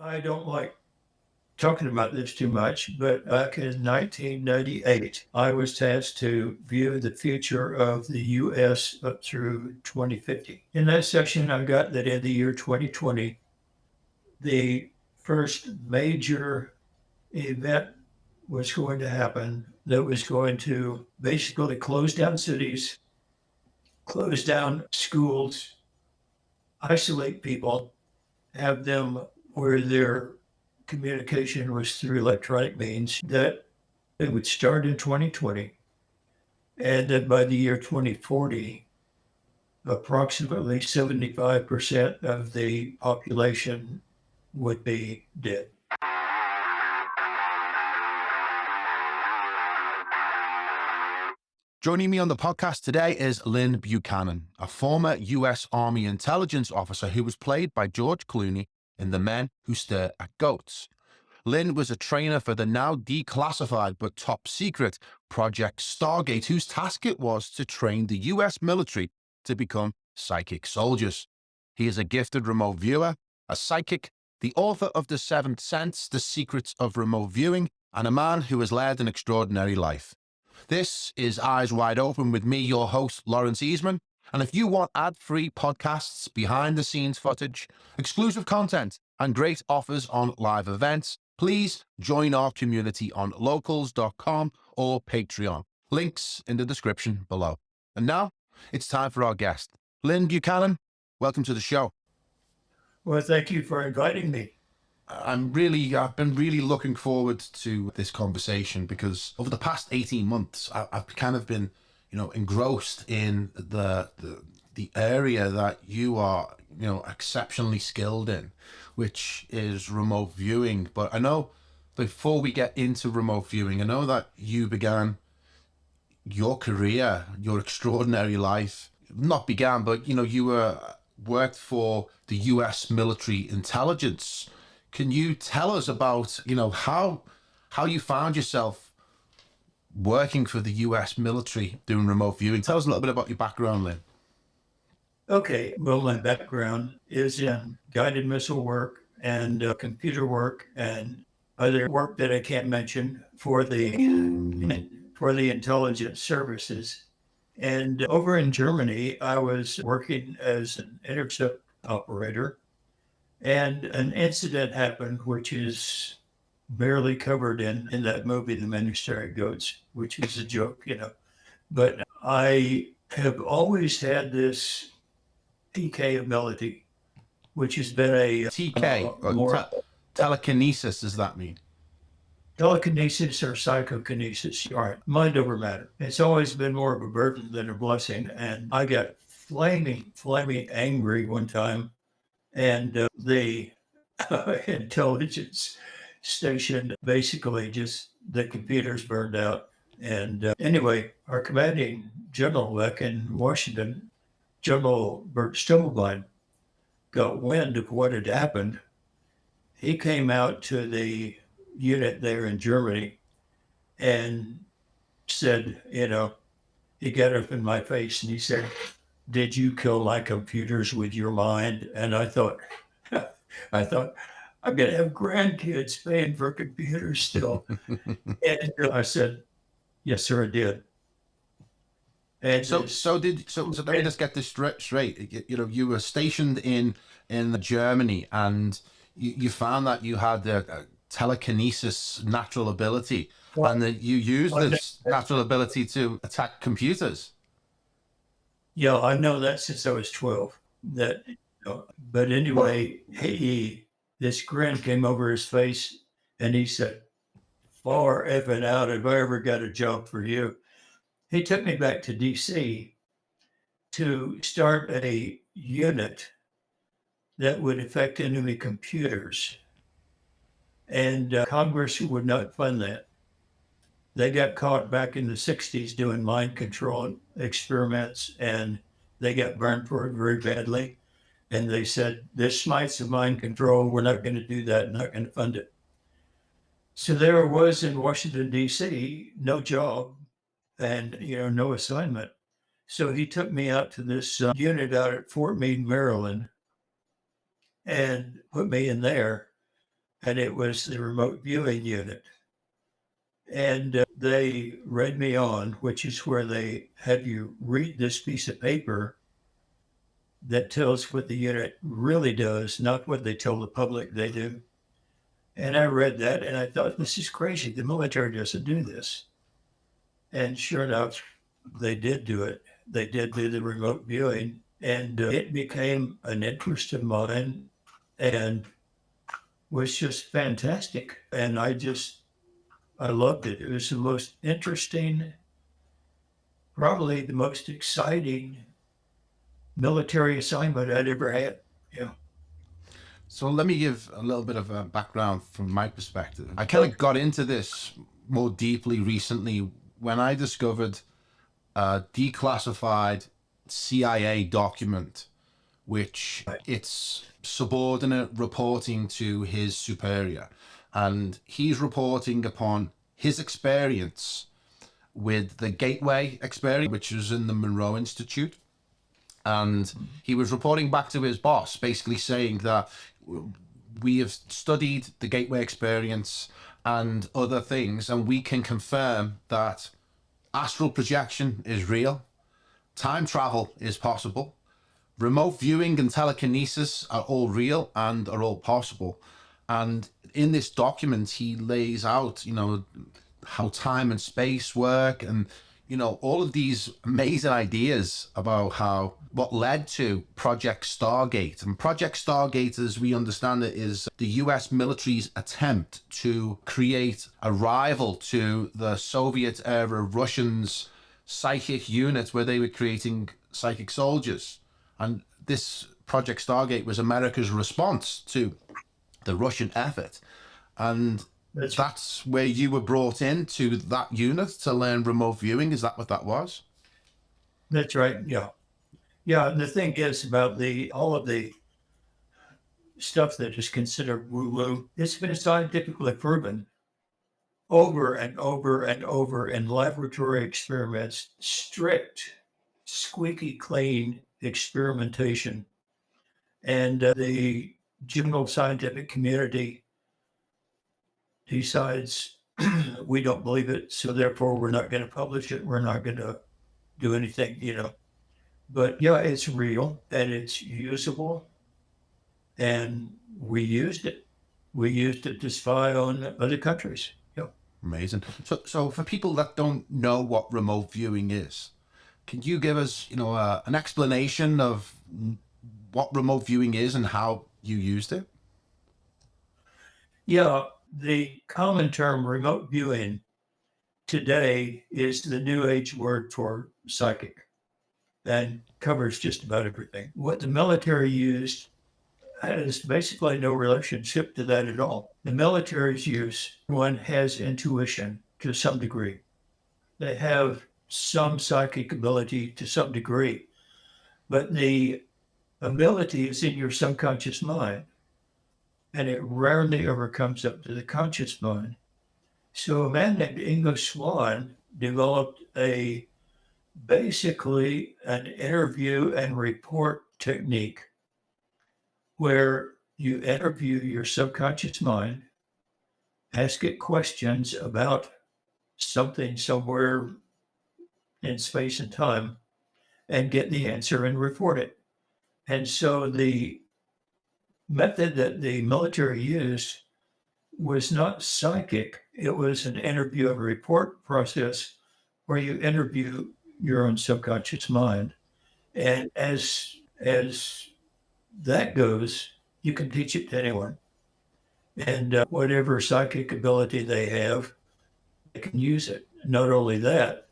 I don't like talking about this too much, but back in 1998, I was tasked to view the future of the U.S. up through 2050. In that section, I got that in the year 2020, the first major event was going to happen that was going to basically close down cities, close down schools, isolate people, have them where their communication was through electronic means, that it would start in 2020. And that by the year 2040, approximately 75% of the population would be dead. Joining me on the podcast today is Lynn Buchanan, a former U.S. Army intelligence officer who was played by George Clooney in The Men Who Stare at Goats. Lynn was a trainer for the now declassified but top secret Project Stargate, whose task it was to train the U.S. military to become psychic soldiers. He is a gifted remote viewer, a psychic, the author of The Seventh Sense, The Secrets of Remote Viewing, and a man who has led an extraordinary life. This is Eyes Wide Open with me, your host, Lawrence Easman. And if you want ad-free podcasts, behind-the-scenes footage, exclusive content, and great offers on live events, please join our community on locals.com or Patreon. Links in the description below. And now, it's time for our guest. Lynn Buchanan, welcome to the show. Well, thank you for inviting me. I've been really looking forward to this conversation because over the past 18 months, I've kind of been, engrossed in the area that you are, exceptionally skilled in, which is remote viewing. But I know before we get into remote viewing, I know that you began your career, your extraordinary life, not began, but, you worked for the U.S. military intelligence. Can you tell us about, how you found yourself working for the U.S. military doing remote viewing? Tell us a little bit about your background, Lynn. Okay, well, my background is in guided missile work and computer work and other work that I can't mention for the intelligence services. And over in Germany, I was working as an intercept operator. And an incident happened, which is barely covered in that movie, The Men Who Stare at Goats, which is a joke, But I have always had this TK ability, which has been a TK, more telekinesis, does that mean? telekinesis or psychokinesis. All right, mind over matter. It's always been more of a burden than a blessing. And I got flaming angry one time. And the intelligence station, basically just the computers burned out. And anyway, our commanding general back in Washington, General Bert Stummelbein, got wind of what had happened. He came out to the unit there in Germany and said, he got up in my face and he said, "Did you kill my computers with your mind?" And I thought, I'm going to have grandkids paying for computers still. And I said, "Yes, sir, I did." And so let me just get this straight. You were stationed in Germany, and you found that you had a telekinesis natural ability, and that you used this natural ability to attack computers. Yeah, I know that since I was 12. But anyway, this grin came over his face, and he said, "Far effing out if I ever got a job for you." He took me back to D.C. to start a unit that would affect enemy computers. And Congress would not fund that. They got caught back in the 60s doing mind control experiments, and they got burned for it very badly. And they said, "This smites of mind control. We're not going to do that, not going to fund it." So there I was in Washington, D.C., no job and, no assignment. So he took me out to this unit out at Fort Meade, Maryland, and put me in there. and it was the remote viewing unit. And they read me on, which is where they have you read this piece of paper that tells what the unit really does, not what they tell the public they do. And I read that and I thought, this is crazy. The military doesn't do this. And sure enough, they did do it. They did do the remote viewing, and it became an interest of mine and was just fantastic. And I loved it. It was the most interesting, probably the most exciting military assignment I'd ever had. Yeah. So let me give a little bit of a background from my perspective. I kind of got into this more deeply recently when I discovered a declassified CIA document, which it's subordinate reporting to his superior. And he's reporting upon his experience with the Gateway experience, which was in the Monroe Institute. And he was reporting back to his boss, basically saying that we have studied the Gateway experience and other things, and we can confirm that astral projection is real, time travel is possible, remote viewing and telekinesis are all real and are all possible. And in this document, he lays out, how time and space work and, all of these amazing ideas about what led to Project Stargate. And Project Stargate, as we understand it, is the US military's attempt to create a rival to the Soviet era Russians' psychic unit where they were creating psychic soldiers. And this Project Stargate was America's response to the Russian effort. And that's where you were brought into that unit to learn remote viewing. Is that what that was? That's right. Yeah. Yeah. And the thing is about all of the stuff that is considered woo-woo, it's been scientifically proven over and over and over in laboratory experiments, strict, squeaky clean experimentation. And the general scientific community decides we don't believe it, so therefore we're not going to publish it. We're not going to do anything, But yeah, it's real and it's usable. And we used it. We used it to spy on other countries. Yeah. Amazing. So for people that don't know what remote viewing is, can you give us, an explanation of what remote viewing is and how you used it? Yeah. The common term remote viewing today is the new age word for psychic and covers just about everything. What the military used has basically no relationship to that at all. The military's use, one has intuition to some degree. They have some psychic ability to some degree, but the ability is in your subconscious mind, and it rarely ever comes up to the conscious mind. So a man named Igno Swann developed basically an interview and report technique where you interview your subconscious mind, ask it questions about something somewhere in space and time, and get the answer and report it. And so the method that the military used was not psychic. It was an interview and report process where you interview your own subconscious mind. And as that goes, you can teach it to anyone. And whatever psychic ability they have, they can use it. Not only that,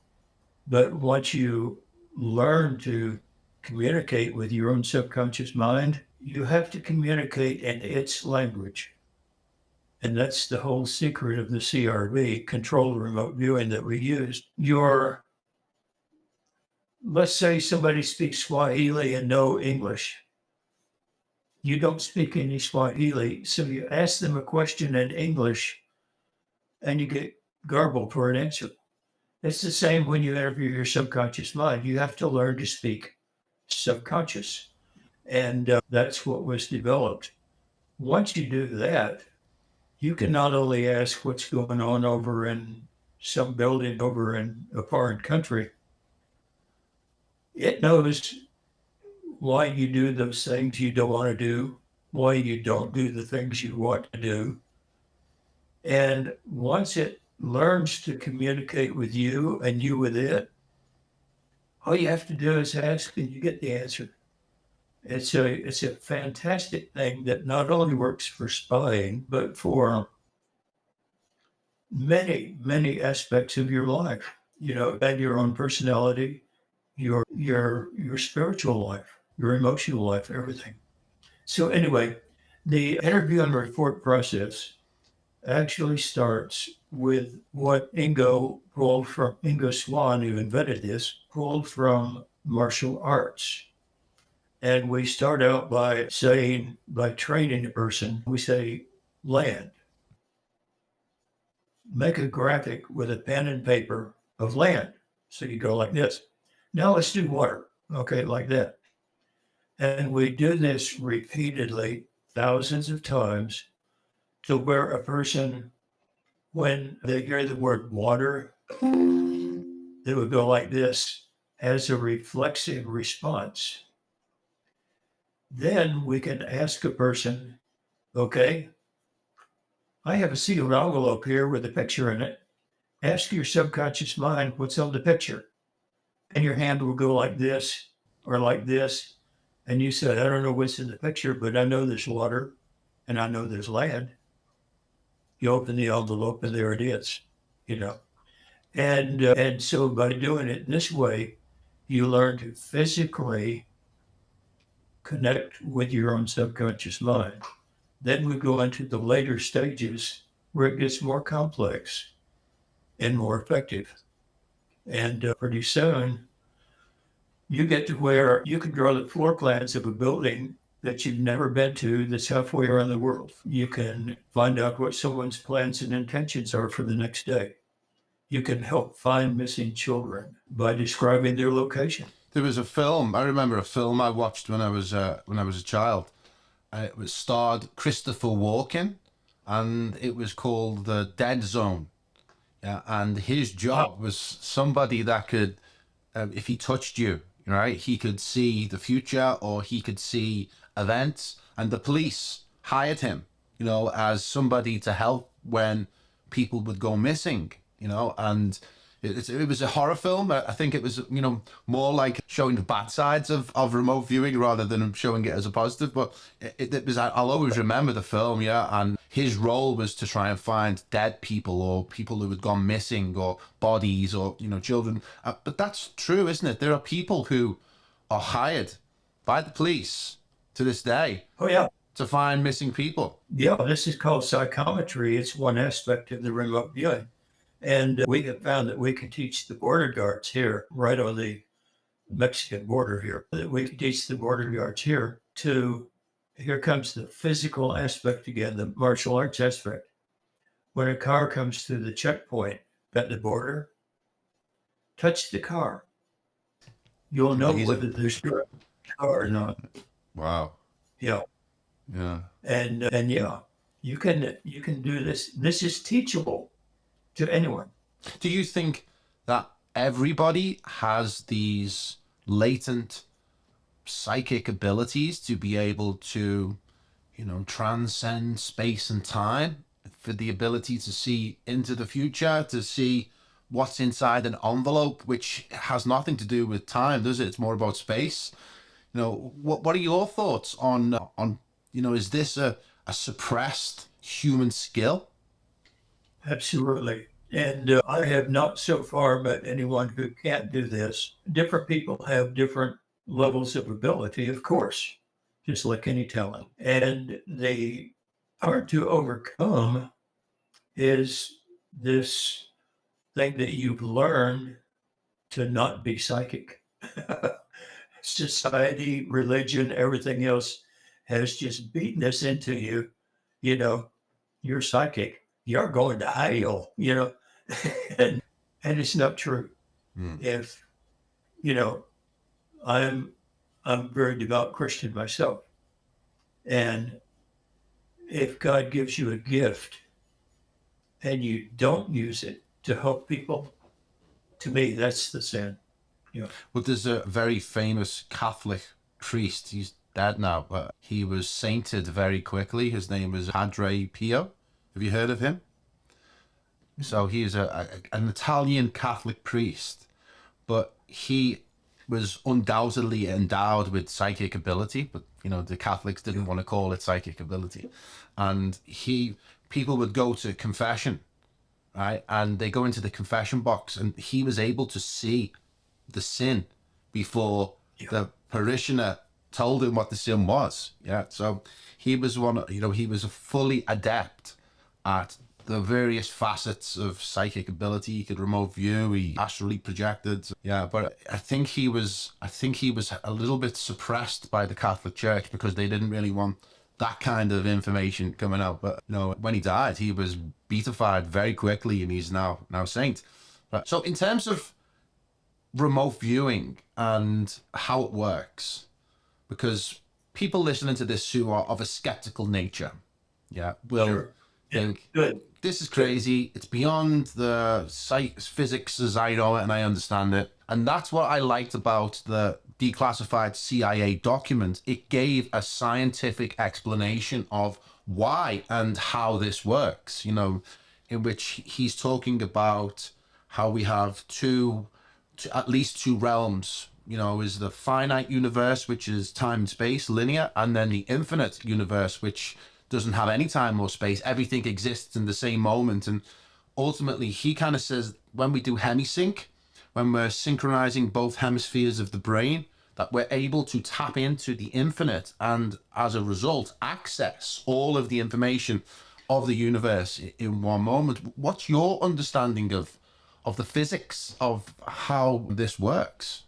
but once you learn to communicate with your own subconscious mind, you have to communicate in its language. And that's the whole secret of the CRV, controlled remote viewing, that we used. Let's say somebody speaks Swahili and no English. You don't speak any Swahili, so you ask them a question in English and you get garbled for an answer. It's the same when you interview your subconscious mind. You have to learn to speak subconscious. And that's what was developed. Once you do that, you can not only ask what's going on over in some building over in a foreign country, it knows why you do those things you don't want to do, why you don't do the things you want to do. And once it learns to communicate with you and you with it, all you have to do is ask and you get the answer. It's a fantastic thing that not only works for spying, but for many, many aspects of your life, and your own personality, your spiritual life, your emotional life, everything. So anyway, the interview and report process actually starts with what Igno Swann, who invented this, pulled from martial arts. And we start out by training a person, we say land. Make a graphic with a pen and paper of land. So you go like this. Now let's do water. Okay, like that. And we do this repeatedly, thousands of times, to where a person, when they hear the word water, they would go like this as a reflexive response. Then we can ask a person, okay, I have a sealed envelope here with a picture in it. Ask your subconscious mind what's on the picture. And your hand will go like this or like this. And you said, I don't know what's in the picture, but I know there's water and I know there's land. You open the envelope and there it is, you know. And so by doing it this way, you learn to physically connect with your own subconscious mind. Then we go into the later stages where it gets more complex and more effective. And pretty soon, you get to where you can draw the floor plans of a building that you've never been to that's halfway around the world. You can find out what someone's plans and intentions are for the next day. You can help find missing children by describing their location. There was a film. I remember a film I watched when I was a child. It was starred Christopher Walken, and it was called The Dead Zone. Yeah, and his job was somebody that could, if he touched you, right, he could see the future or he could see events. And the police hired him, as somebody to help when people would go missing, and it was a horror film. I think it was, more like showing the bad sides of remote viewing rather than showing it as a positive. But it was, I'll always remember the film, yeah. And his role was to try and find dead people or people who had gone missing or bodies or, children. But that's true, isn't it? There are people who are hired by the police to this day. Oh, yeah. To find missing people. Yeah, this is called psychometry. It's one aspect of the remote viewing. And we have found that we can teach the border guards here, right on the Mexican border here, that we can teach the border guards here here comes the physical aspect again, the martial arts aspect. When a car comes through the checkpoint at the border, touch the car. You'll know whether there's a car or not. Wow. Yeah. Yeah. And yeah, you can do this. This is teachable to anyone. Do you think that everybody has these latent psychic abilities to be able to, transcend space and time, for the ability to see into the future, to see what's inside an envelope, which has nothing to do with time, does it? It's more about space. What are your thoughts on is this a suppressed human skill? Absolutely. And I have not so far met anyone who can't do this. Different people have different levels of ability, of course, just like any talent. And the hard to overcome is this thing that you've learned to not be psychic. Society, religion, everything else has just beaten this into you. You're psychic. You're going to hell, and it's not true. If, I'm a very devout Christian myself. And if God gives you a gift and you don't use it to help people, to me, that's the sin. Well, there's a very famous Catholic priest. He's dead now, but he was sainted very quickly. His name was Padre Pio. Have you heard of him? So he is an Italian Catholic priest, but he was undoubtedly endowed with psychic ability, but the Catholics didn't want to call it psychic ability. And people would go to confession, right? And they go into the confession box, and he was able to see the sin before the parishioner told him what the sin was. Yeah. So he was he was a fully adept at the various facets of psychic ability. He could remote view, he astrally projected. Yeah, but I think he was a little bit suppressed by the Catholic Church because they didn't really want that kind of information coming out. But when he died, he was beatified very quickly, and he's now saint. But so in terms of remote viewing and how it works, because people listening to this who are of a skeptical nature, will think, this is crazy. It's beyond the physics as I know it and I understand it. And that's what I liked about the declassified CIA document. It gave a scientific explanation of why and how this works, in which he's talking about how we have at least two realms, is the finite universe, which is time and space, linear, and then the infinite universe, which doesn't have any time or space. Everything exists in the same moment. And ultimately, he kind of says when we do hemisync, when we're synchronizing both hemispheres of the brain, that we're able to tap into the infinite and as a result, access all of the information of the universe in one moment. What's your understanding of the physics of how this works?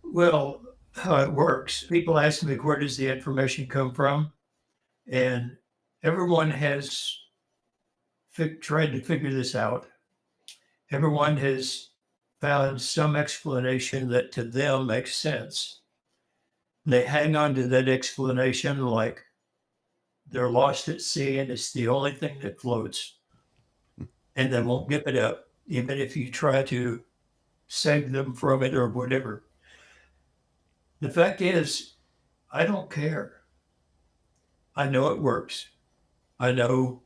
Well, how it works. People ask me, where does the information come from? And everyone has tried to figure this out. Everyone has found some explanation that to them makes sense. They hang on to that explanation like they're lost at sea and it's the only thing that floats. And they won't give it up, even if you try to save them from it or whatever. The fact is, I don't care. I know it works. I know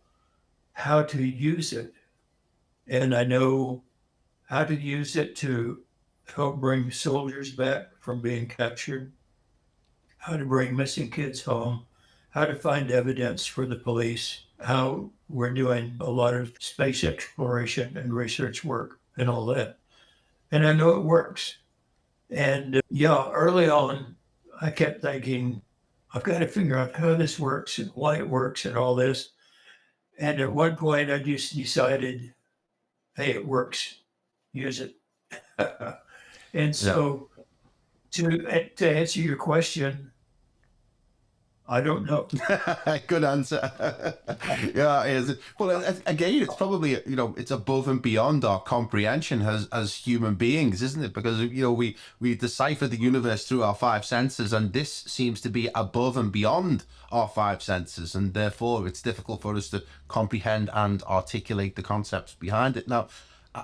how to use it. And I know how to use it to help bring soldiers back from being captured, how to bring missing kids home, how to find evidence for the police, how we're doing a lot of space exploration and research work and all that. And I know it works. And early on, I kept thinking, I've got to figure out how this works and why it works and all this. And at one point, I just decided, hey, it works. Use it. And so to answer your question, I don't know. Good answer. Yeah, it is. Well, again, it's probably, it's above and beyond our comprehension as human beings, isn't it? Because, we decipher the universe through our five senses, and this seems to be above and beyond our five senses, and therefore it's difficult for us to comprehend and articulate the concepts behind it. Now,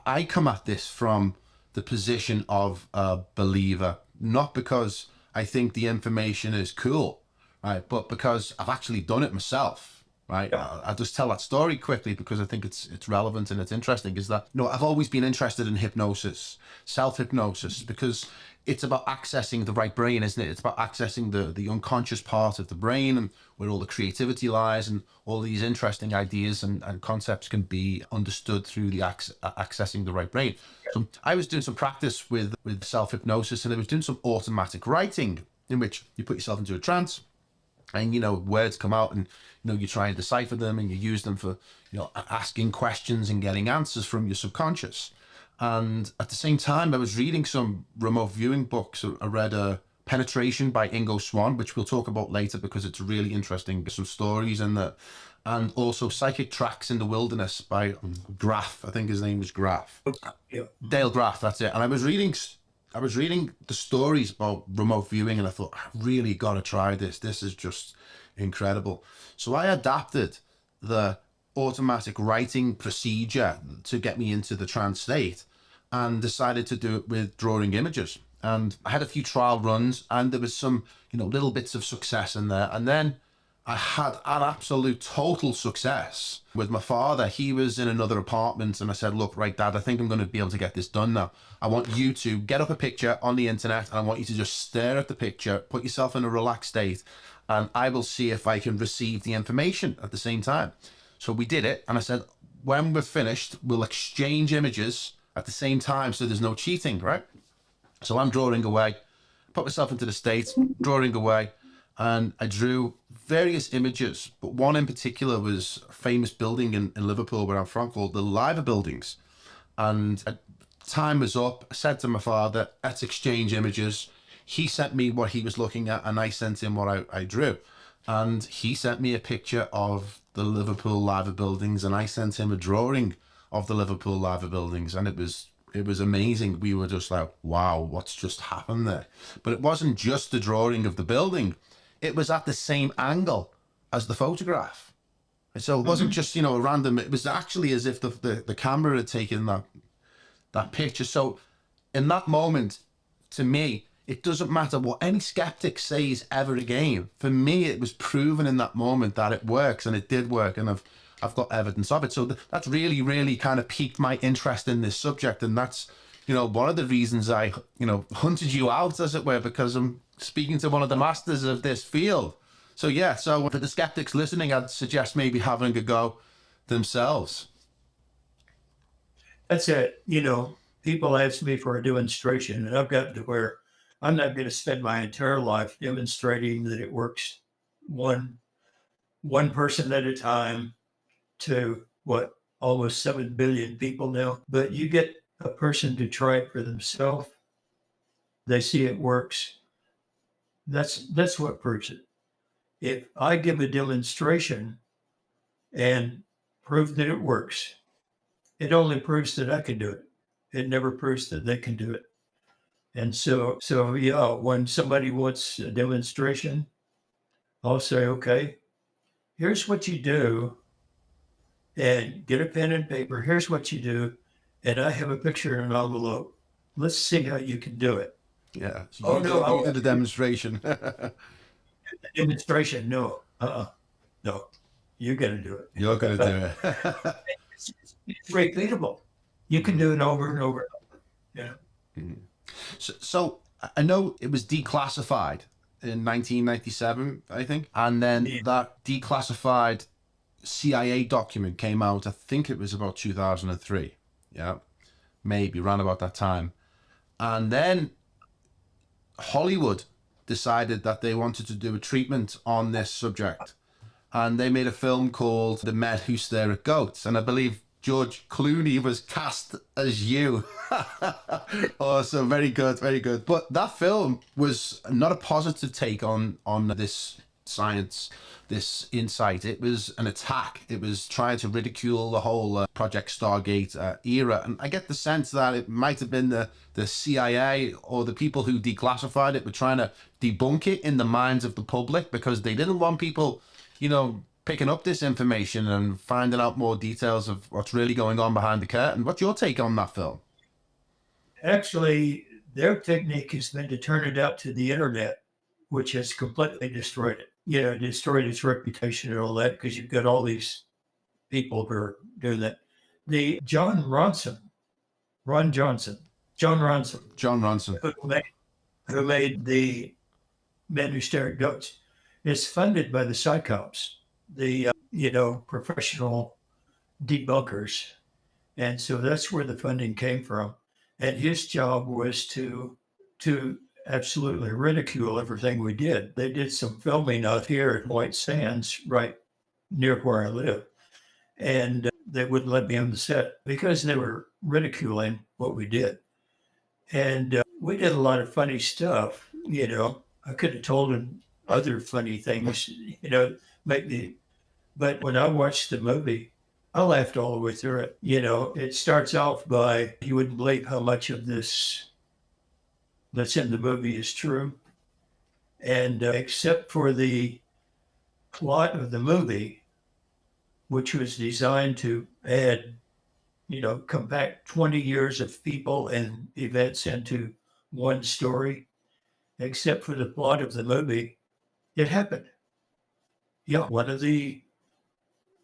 I come at this from the position of a believer, not because I think the information is cool, right, but because I've actually done it myself, right? Yeah. I'll just tell that story quickly because I think it's relevant and it's interesting. Is that I've always been interested in hypnosis, self-hypnosis, because it's about accessing the right brain, isn't it? It's about accessing the unconscious part of the brain and where all the creativity lies, and all these interesting ideas and concepts can be understood through the accessing the right brain. So I was doing some practice with self-hypnosis, and I was doing some automatic writing in which you put yourself into a trance, and words come out, and you try and decipher them, and you use them for asking questions and getting answers from your subconscious. And at the same time, I was reading some remote viewing books. I read Penetration by Igno Swann, which we'll talk about later because it's really interesting. Some stories in there, and also Psychic Tracks in the Wilderness by Graff. I think his name was Graff. Yeah. Dale Graff, that's it. And I was reading the stories about remote viewing, and I thought, I really got to try this. This is just incredible. So I adapted the automatic writing procedure to get me into the trance state, and decided to do it with drawing images. And I had a few trial runs, and there was some, little bits of success in there. And then I had an absolute total success with my father. He was in another apartment, and I said, look, right, Dad, I think I'm going to be able to get this done now. I want you to get up a picture on the internet, and I want you to just stare at the picture, put yourself in a relaxed state, and I will see if I can receive the information at the same time. So we did it, and I said, when we're finished, we'll exchange images at the same time so there's no cheating, right? So I'm drawing away, put myself into the state, drawing away, and I drew various images, but one in particular was a famous building in Liverpool where I'm from called the Liver Buildings. And time was up. I said to my father, let's exchange images. He sent me what he was looking at, and I sent him what I drew. And he sent me a picture of the Liverpool Liver Buildings, and I sent him a drawing of the Liverpool Liver Buildings, and it was amazing. We were just like, wow, what's just happened there? But it wasn't just the drawing of the building. It was at the same angle as the photograph. So it wasn't just, a random, it was actually as if the camera had taken that picture. So in that moment, to me, it doesn't matter what any skeptic says ever again. For me, it was proven in that moment that it works, and it did work, and I've got evidence of it. So that's really, really kind of piqued my interest in this subject. And that's, one of the reasons I, hunted you out, as it were, because I'm speaking to one of the masters of this field. So yeah, so for the skeptics listening, I'd suggest maybe having a go themselves. That's it. People ask me for a demonstration, and I've gotten to where I'm not going to spend my entire life demonstrating that it works one person at a time to almost 7 billion people now. But you get a person to try it for themselves, they see it works. That's what proves it. If I give a demonstration and prove that it works, it only proves that I can do it. It never proves that they can do it. And so yeah, when somebody wants a demonstration, I'll say, okay, here's what you do, and get a pen and paper. Here's what you do, and I have a picture in an envelope. Let's see how you can do it. Yeah. So Oh no, you did a demonstration. demonstration. No, no, you got to do it. You're going to do it. It's repeatable. You can do it over and over. Yeah. So I know it was declassified in 1997, I think. And then that declassified CIA document came out, I think it was about 2003. Yeah, maybe around about that time. And then Hollywood decided that they wanted to do a treatment on this subject. And they made a film called The Men Who Stare at Goats. And I believe George Clooney was cast as you. Awesome, very good, very good. But that film was not a positive take on this science, this insight. It was an attack. It was trying to ridicule the whole Project Stargate era. And I get the sense that it might have been the CIA or the people who declassified it were trying to debunk it in the minds of the public, because they didn't want people, picking up this information and finding out more details of what's really going on behind the curtain. What's your take on that film? Actually, their technique has been to turn it out to the internet, which has completely destroyed it. Destroyed its reputation and all that, because you've got all these people who are doing that. The John Ronson, who made the Men Who Stare at Goats, is funded by the psychops, the professional debunkers, and so that's where the funding came from. And his job was to absolutely ridicule everything we did. They did some filming out here at White Sands, right near where I live, and they wouldn't let me on the set because they were ridiculing what we did. And we did a lot of funny stuff. I could have told him other funny things, make me. But when I watched the movie, I laughed all the way through it. It starts off by, you wouldn't believe how much of this that's in the movie is true. And except for the plot of the movie, which was designed to add, compact 20 years of people and events into one story, except for the plot of the movie, it happened. Yeah,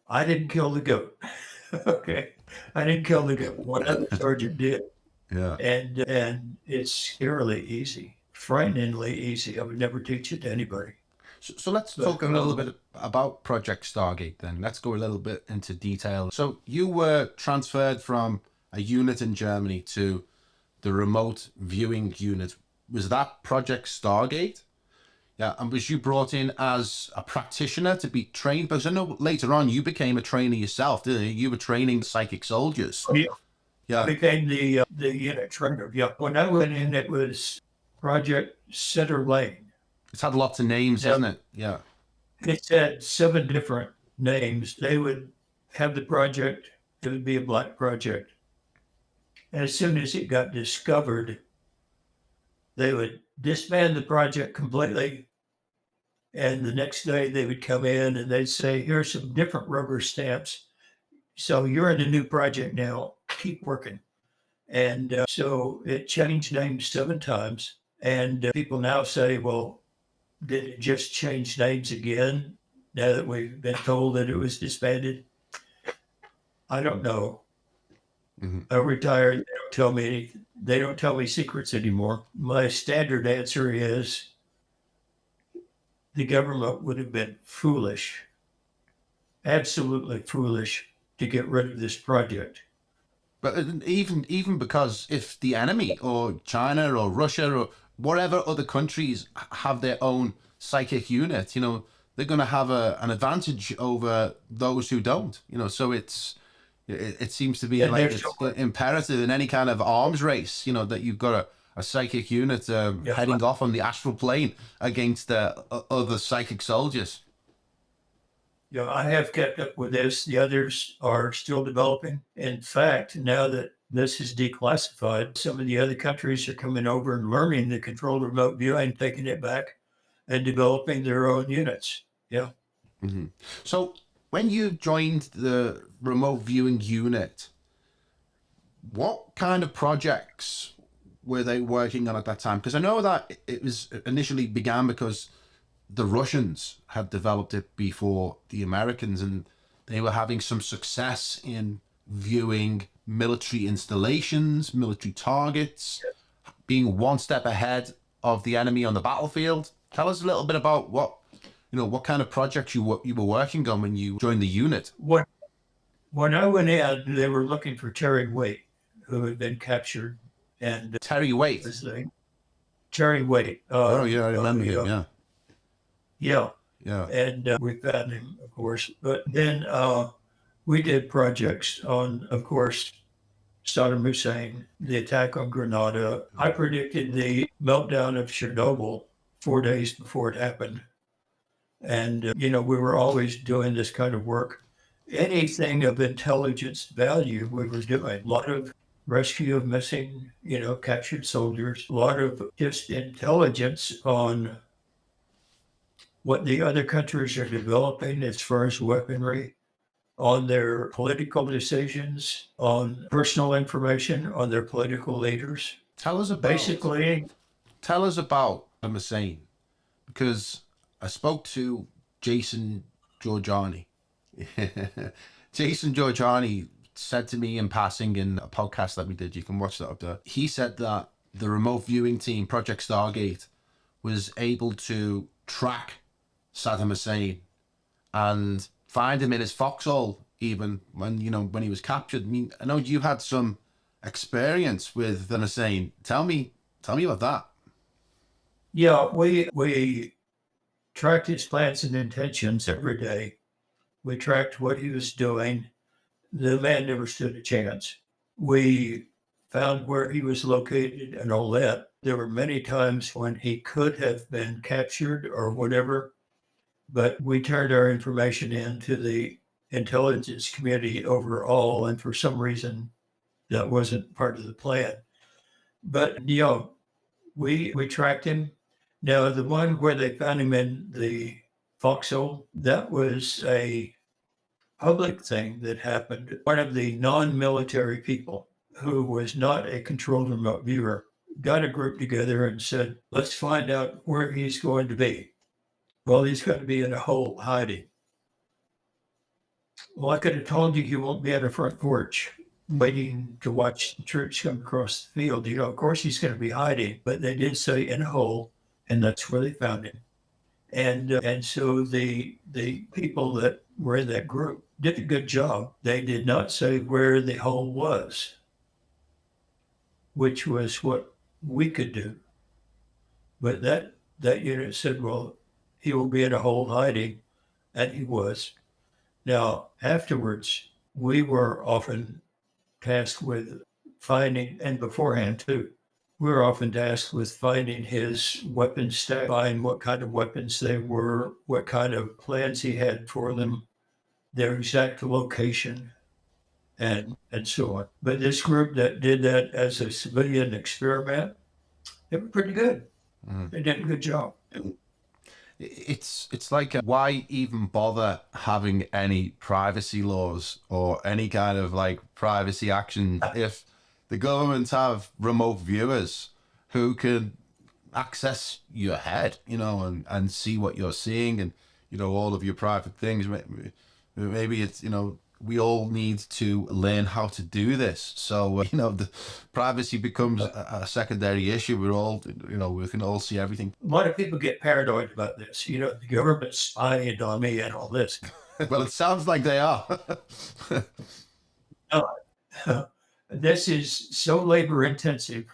I didn't kill the goat. Okay. I didn't kill the goat. One other sergeant did. Yeah. And it's scarily easy, frighteningly easy. I would never teach it to anybody. So let's talk a little bit about Project Stargate then. Let's go a little bit into detail. So you were transferred from a unit in Germany to the remote viewing unit. Was that Project Stargate? Yeah, and was you brought in as a practitioner to be trained? Because I know later on you became a trainer yourself, didn't you? You were training psychic soldiers. Yeah. Yeah. I became the unit trainer. Yeah. When I went in, it was Project Center Lane. It's had lots of names, hasn't it? Yeah. It had 7 different names. They would have the project. It would be a black project. And as soon as it got discovered, they would disband the project completely. And the next day they would come in and they'd say, here's some different rubber stamps. So you're in a new project now. Keep working. And so it changed names 7 times. And people now say, well, did it just change names again now that we've been told that it was disbanded? I don't know. Mm-hmm. I retired. They don't tell me secrets anymore. My standard answer is the government would have been foolish, absolutely foolish, to get rid of this project. But even because if the enemy or China or Russia or whatever other countries have their own psychic unit, they're going to have an advantage over those who don't. So it seems to be like it's imperative in any kind of arms race, that you've got a psychic unit heading off on the astral plane against other psychic soldiers. I have kept up with this. The others are still developing. In fact, now that this is declassified, some of the other countries are coming over and learning the controlled remote viewing, taking it back and developing their own units. Yeah. Mm-hmm. So when you joined the remote viewing unit, what kind of projects were they working on at that time? Because I know that it was initially began because the Russians had developed it before the Americans, and they were having some success in viewing military installations, military targets, being one step ahead of the enemy on the battlefield. Tell us a little bit about what kind of projects you were working on when you joined the unit. When I went in, they were looking for Terry Waite, who had been captured. And Terry Waite. Terry Waite. Oh yeah, I remember him. Yeah. Yeah. Yeah. And we found him, of course. But then we did projects on, of course, Saddam Hussein, the attack on Grenada. I predicted the meltdown of Chernobyl 4 days before it happened. And, we were always doing this kind of work. Anything of intelligence value we were doing. A lot of rescue of missing, captured soldiers. A lot of just intelligence on what the other countries are developing as far as weaponry, on their political decisions, on personal information, on their political leaders. Tell us about Hussein, because I spoke to Jason Georgiani. Jason Georgiani said to me in passing in a podcast that we did, you can watch that up there. He said that the remote viewing team, Project Stargate, was able to track Saddam Hussein and find him in his foxhole even when he was captured. I mean, I know you had some experience with Hussein. Tell me about that. Yeah, we tracked his plans and intentions every day. We tracked what he was doing. The man never stood a chance. We found where he was located and all that. There were many times when he could have been captured or whatever, but we turned our information in to the intelligence community overall, and for some reason that wasn't part of the plan. But we tracked him. Now the one where they found him in the foxhole, that was a public thing that happened. One of the non-military people who was not a controlled remote viewer got a group together and said, let's find out where he's going to be. Well, he's going to be in a hole hiding. Well, I could have told you he won't be at a front porch waiting to watch the troops come across the field. Of course he's going to be hiding, but they did say in a hole, and that's where they found him. And so the people that were in that group did a good job. They did not say where the hole was, which was what we could do. But that unit said, well, he will be in a hole hiding, and he was. Now, afterwards, we were often tasked with finding, and beforehand too, we were often tasked with finding his weapon stack, find what kind of weapons they were, what kind of plans he had for them, their exact location, and so on. But this group that did that as a civilian experiment, they were pretty good. They did a good job. It's like, why even bother having any privacy laws or any kind of like privacy action if the government have remote viewers who can access your head, and see what you're seeing, and all of your private things. Maybe it's, we all need to learn how to do this. So, the privacy becomes a secondary issue. We're all, we can all see everything. A lot of people get paranoid about this. The government's spying on me and all this. Well, it sounds like they are. This is so labor intensive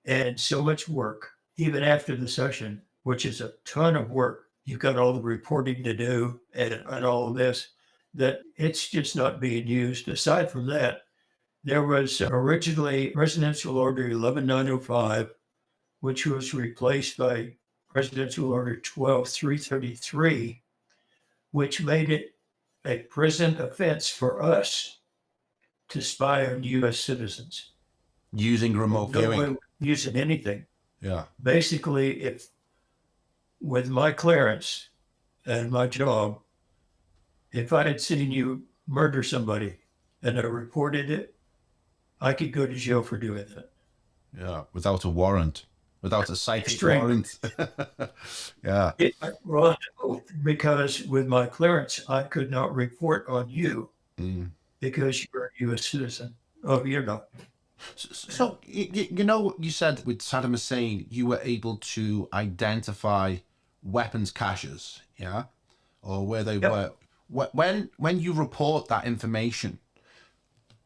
and so much work, even after the session, which is a ton of work. You've got all the reporting to do and all of this, that it's just not being used. Aside from that, there was originally Presidential Order 11905, which was replaced by Presidential Order 12333, which made it a prison offense for us to spy on U.S. citizens. Using remote viewing. Using anything. Yeah. Basically, if with my clearance and my job, if I had seen you murder somebody and I reported it, I could go to jail for doing that. Yeah, without a warrant, without a citing warrant. Yeah. Well, because with my clearance, I could not report on you because you're a U.S. citizen. Oh, you're not. So, you said with Saddam Hussein, you were able to identify weapons caches, yeah? Or where they were. When you report that information,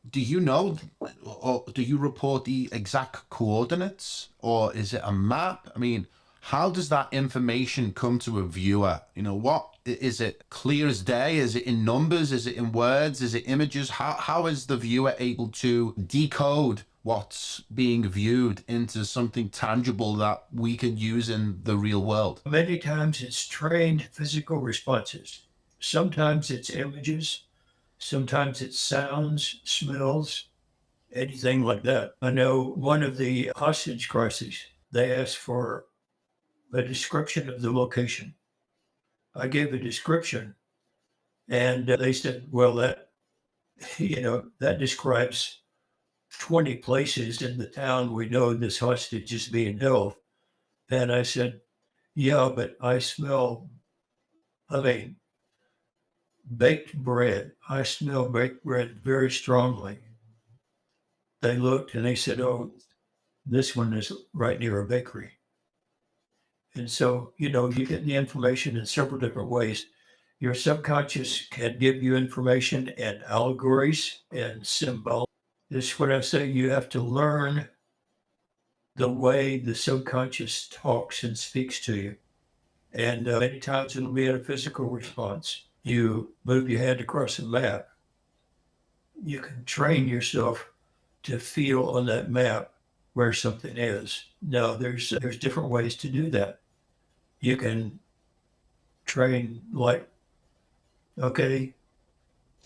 do you know, or do you report the exact coordinates, or is it a map? I mean, how does that information come to a viewer? What is it? Clear as day? Is it in numbers? Is it in words? Is it images? How is the viewer able to decode what's being viewed into something tangible that we can use in the real world? Many times it's trained physical responses. Sometimes it's images. Sometimes it's sounds, smells, anything like that. I know one of the hostage crises, they asked for a description of the location. I gave a description, and they said, well, that describes 20 places in the town we know this hostage is being held. And I said, yeah, but I smell, baked bread. I smell baked bread very strongly. They looked and they said, oh, this one is right near a bakery. And so, you get the information in several different ways. Your subconscious can give you information and allegories and symbols. This is what I say, you have to learn the way the subconscious talks and speaks to you. And many times it'll be in a physical response. You move your hand across a map. You can train yourself to feel on that map where something is. Now, there's different ways to do that. You can train like, okay,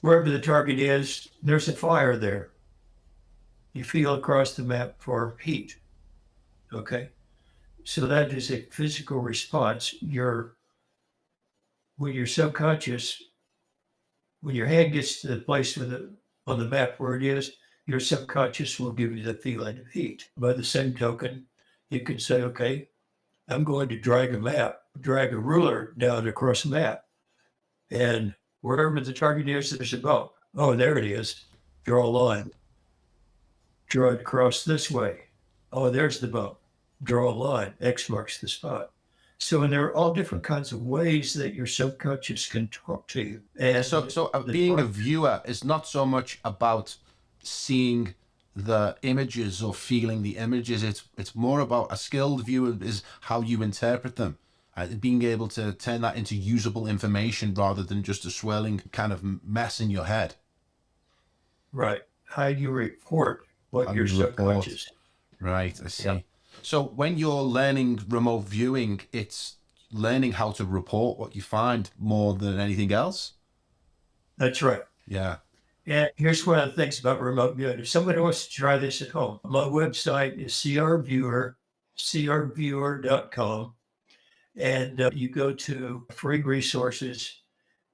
wherever the target is, there's a fire there. You feel across the map for heat. Okay, so that is a physical response. When your subconscious when your hand gets to the place on the map where it is, your subconscious will give you the feeling of heat. By the same token, you can say, okay, I'm going to drag a ruler down across the map. And wherever the target is, there's a bump. Oh, there it is. Draw a line. Draw it across this way. Oh, there's the bump. Draw a line. X marks the spot. So, and there are all different kinds of ways that your subconscious can talk to you. And So being a viewer is not so much about seeing the images or feeling the images. It's more about a skilled viewer is how you interpret them. Being able to turn that into usable information rather than just a swirling kind of mess in your head. Right. How you report what your subconscious. Right, I see. Yeah. So when you're learning remote viewing, it's learning how to report what you find more than anything else? That's right. Yeah. And here's one of the things about remote viewing. If somebody wants to try this at home, my website is crviewer.com. And you go to free resources,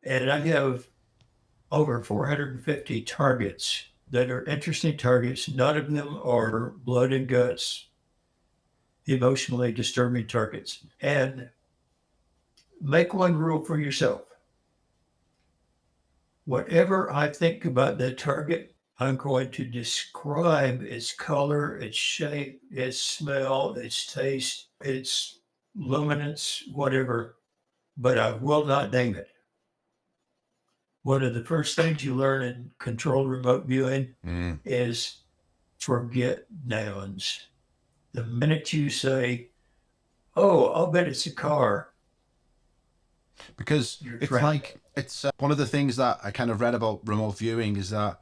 and I have over 450 targets that are interesting targets. None of them are blood and guts, emotionally disturbing targets. And make one rule for yourself. Whatever I think about that target, I'm going to describe its color, its shape, its smell, its taste, its luminance, whatever, but I will not name it. One of the first things you learn in controlled remote viewing is forget nouns. The minute you say, oh, I'll bet it's a car. Because it's one of the things that I kind of read about remote viewing is that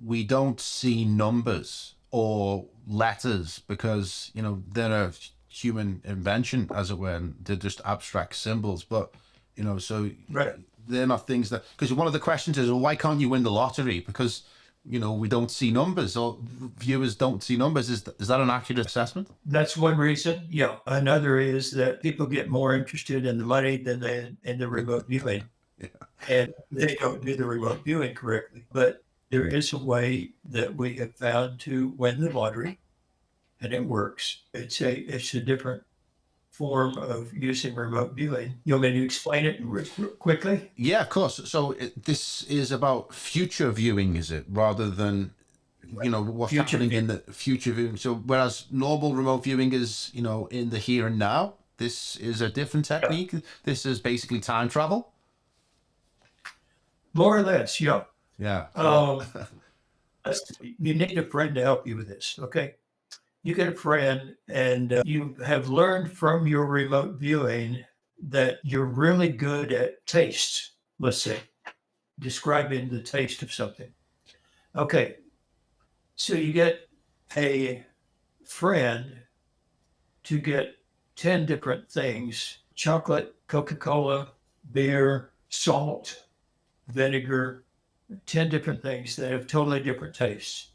we don't see numbers or letters because, they're a human invention, as it were, and they're just abstract symbols. But, so they're not things that, because one of the questions is, well, why can't you win the lottery? Because, we don't see numbers, or viewers don't see numbers. Is that an accurate assessment? That's one reason. Yeah. Another is that people get more interested in the money than in the remote viewing. Yeah. And they don't do the remote viewing correctly. But there is a way that we have found to win the lottery, and it works. It's a different form of using remote viewing. You want me to explain it quickly? Yeah, of course. So this is about future viewing, is it? Rather than, what's happening in the future viewing. So whereas normal remote viewing is, in the here and now, this is a different technique. Yeah. This is basically time travel. More or less, yeah. Yeah. You need a friend to help you with this, okay? You get a friend and you have learned from your remote viewing that you're really good at taste, let's say, describing the taste of something. Okay, so you get a friend to get 10 different things: chocolate, Coca-Cola, beer, salt, vinegar, 10 different things that have totally different tastes.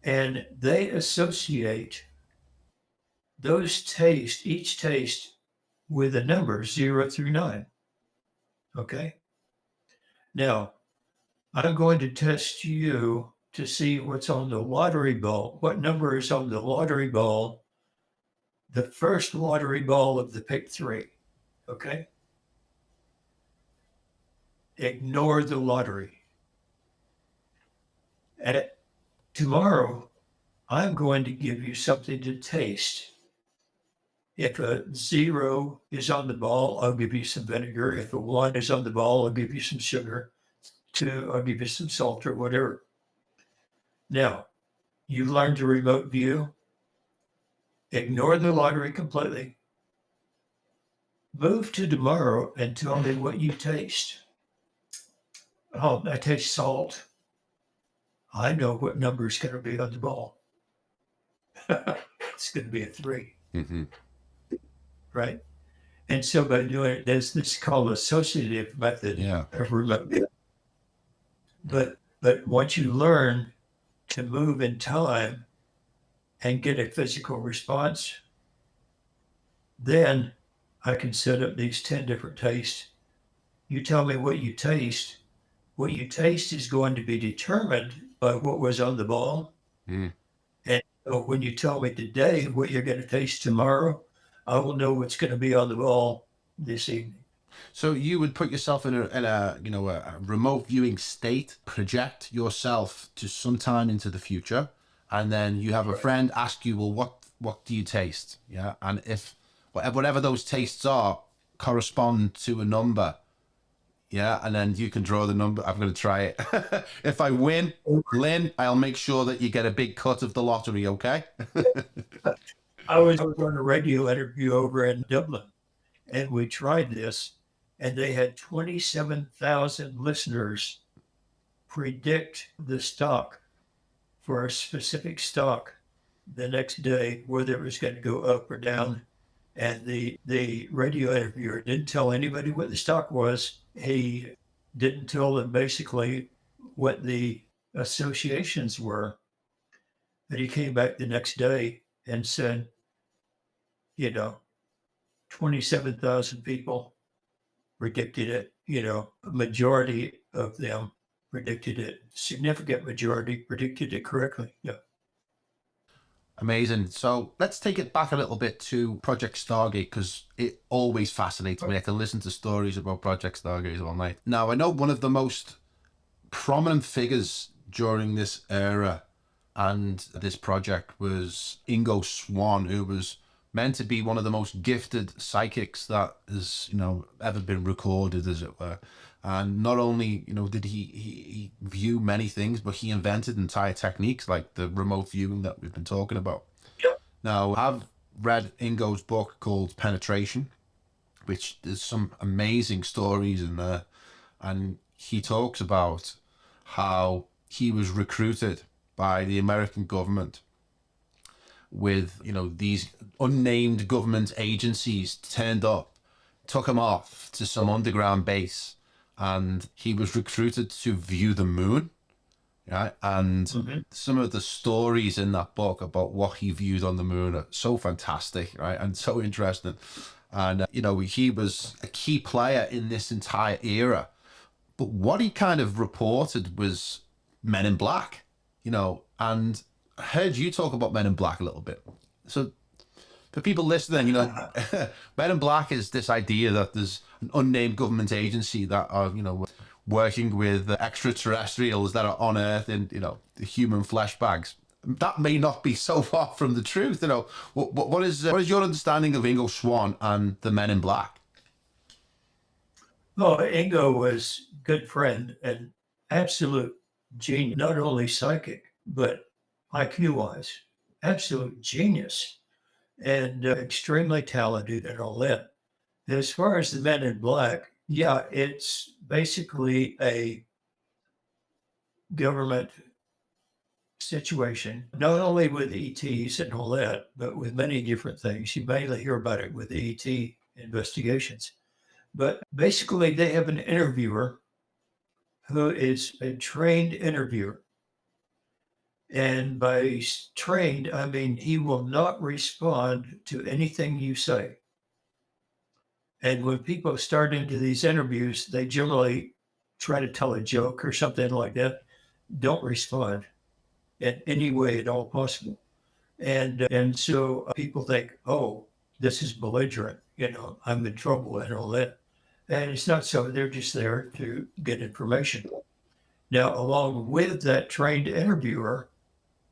And they associate those tastes, each taste, with a number 0 through 9. Okay. Now, I'm going to test you to see what's on the lottery ball. What number is on the lottery ball? The first lottery ball of the pick 3. Okay. Ignore the lottery. And tomorrow, I'm going to give you something to taste. If a 0 is on the ball, I'll give you some vinegar. If a 1 is on the ball, I'll give you some sugar. 2, I'll give you some salt or whatever. Now, you've learned to remote view. Ignore the lottery completely. Move to tomorrow and tell me what you taste. Oh, I taste salt. I know what number is going to be on the ball. It's going to be a 3. Mm-hmm. Right? And so by doing it, there's this called associative method of remote viewing. But once you learn to move in time and get a physical response, then I can set up these 10 different tastes. You tell me what you taste, what you taste is going to be determined by what was on the ball. Mm. And so when you tell me today what you're going to taste tomorrow, I will know what's going to be on the ball this evening. So you would put yourself in a you know a remote viewing state, project yourself to some time into the future, and then you have a friend ask you, well, what do you taste? Yeah, and if whatever those tastes are correspond to a number, yeah, and then you can draw the number. I'm going to try it. If I win, Lynn, I'll make sure that you get a big cut of the lottery. Okay. I was on a radio interview over in Dublin, and we tried this, and they had 27,000 listeners predict the stock for a specific stock the next day, whether it was going to go up or down. And the radio interviewer didn't tell anybody what the stock was. He didn't tell them basically what the associations were. But he came back the next day and said, 27,000 people predicted it. A majority of them predicted it. Significant majority predicted it correctly. Yeah. Amazing. So let's take it back a little bit to Project Stargate, because it always fascinates me. I can listen to stories about Project Stargate all night. Now, I know one of the most prominent figures during this era and this project was Igno Swann, who was meant to be one of the most gifted psychics that has, ever been recorded, as it were. And not only, did he view many things, but he invented entire techniques like the remote viewing that we've been talking about. Yep. Now, I've read Ingo's book called Penetration, which there's some amazing stories in there. And he talks about how he was recruited by the American government with, these unnamed government agencies turned up, took him off to some underground base, and he was recruited to view the moon. Right. And some of the stories in that book about what he viewed on the moon are so fantastic, right? And so interesting. And, he was a key player in this entire era. But what he kind of reported was Men in Black, and I heard you talk about Men in Black a little bit. So for people listening, Men in Black is this idea that there's an unnamed government agency that are, working with extraterrestrials that are on Earth in, the human flesh bags. That may not be so far from the truth. What is your understanding of Igno Swann and the Men in Black? Well, Ingo was a good friend and absolute genius, not only psychic, but IQ-wise, absolute genius and extremely talented and all that. As far as the Men in Black, yeah, it's basically a government situation, not only with ETs and all that, but with many different things. You mainly hear about it with ET investigations. But basically, they have an interviewer who is a trained interviewer. And by trained, I mean he will not respond to anything you say. And when people start into these interviews, they generally try to tell a joke or something like that. Don't respond in any way at all possible. And so people think, oh, this is belligerent, I'm in trouble and all that. And it's not so. They're just there to get information. Now, along with that trained interviewer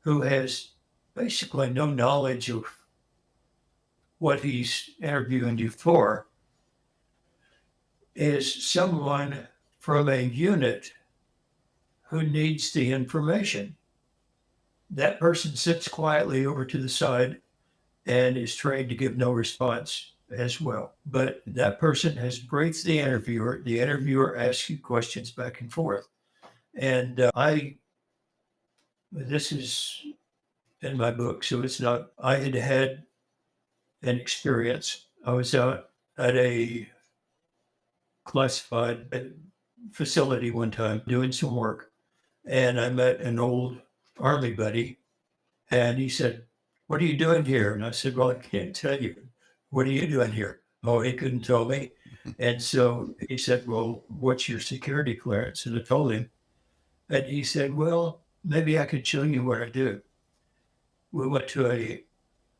who has basically no knowledge of what he's interviewing you for, is someone from a unit who needs the information. That person sits quietly over to the side and is trained to give no response as well. But that person has briefed the interviewer. The interviewer asks you questions back and forth. And this is in my book, so it's not, I had an experience. I was out at a classified facility one time doing some work, and I met an old Army buddy, and he said, "What are you doing here?" And I said, "Well, I can't tell you. What are you doing here?" Oh, he couldn't tell me. And so he said, well, what's your security clearance? And I told him, and he said, well, maybe I could show you what I do. We went to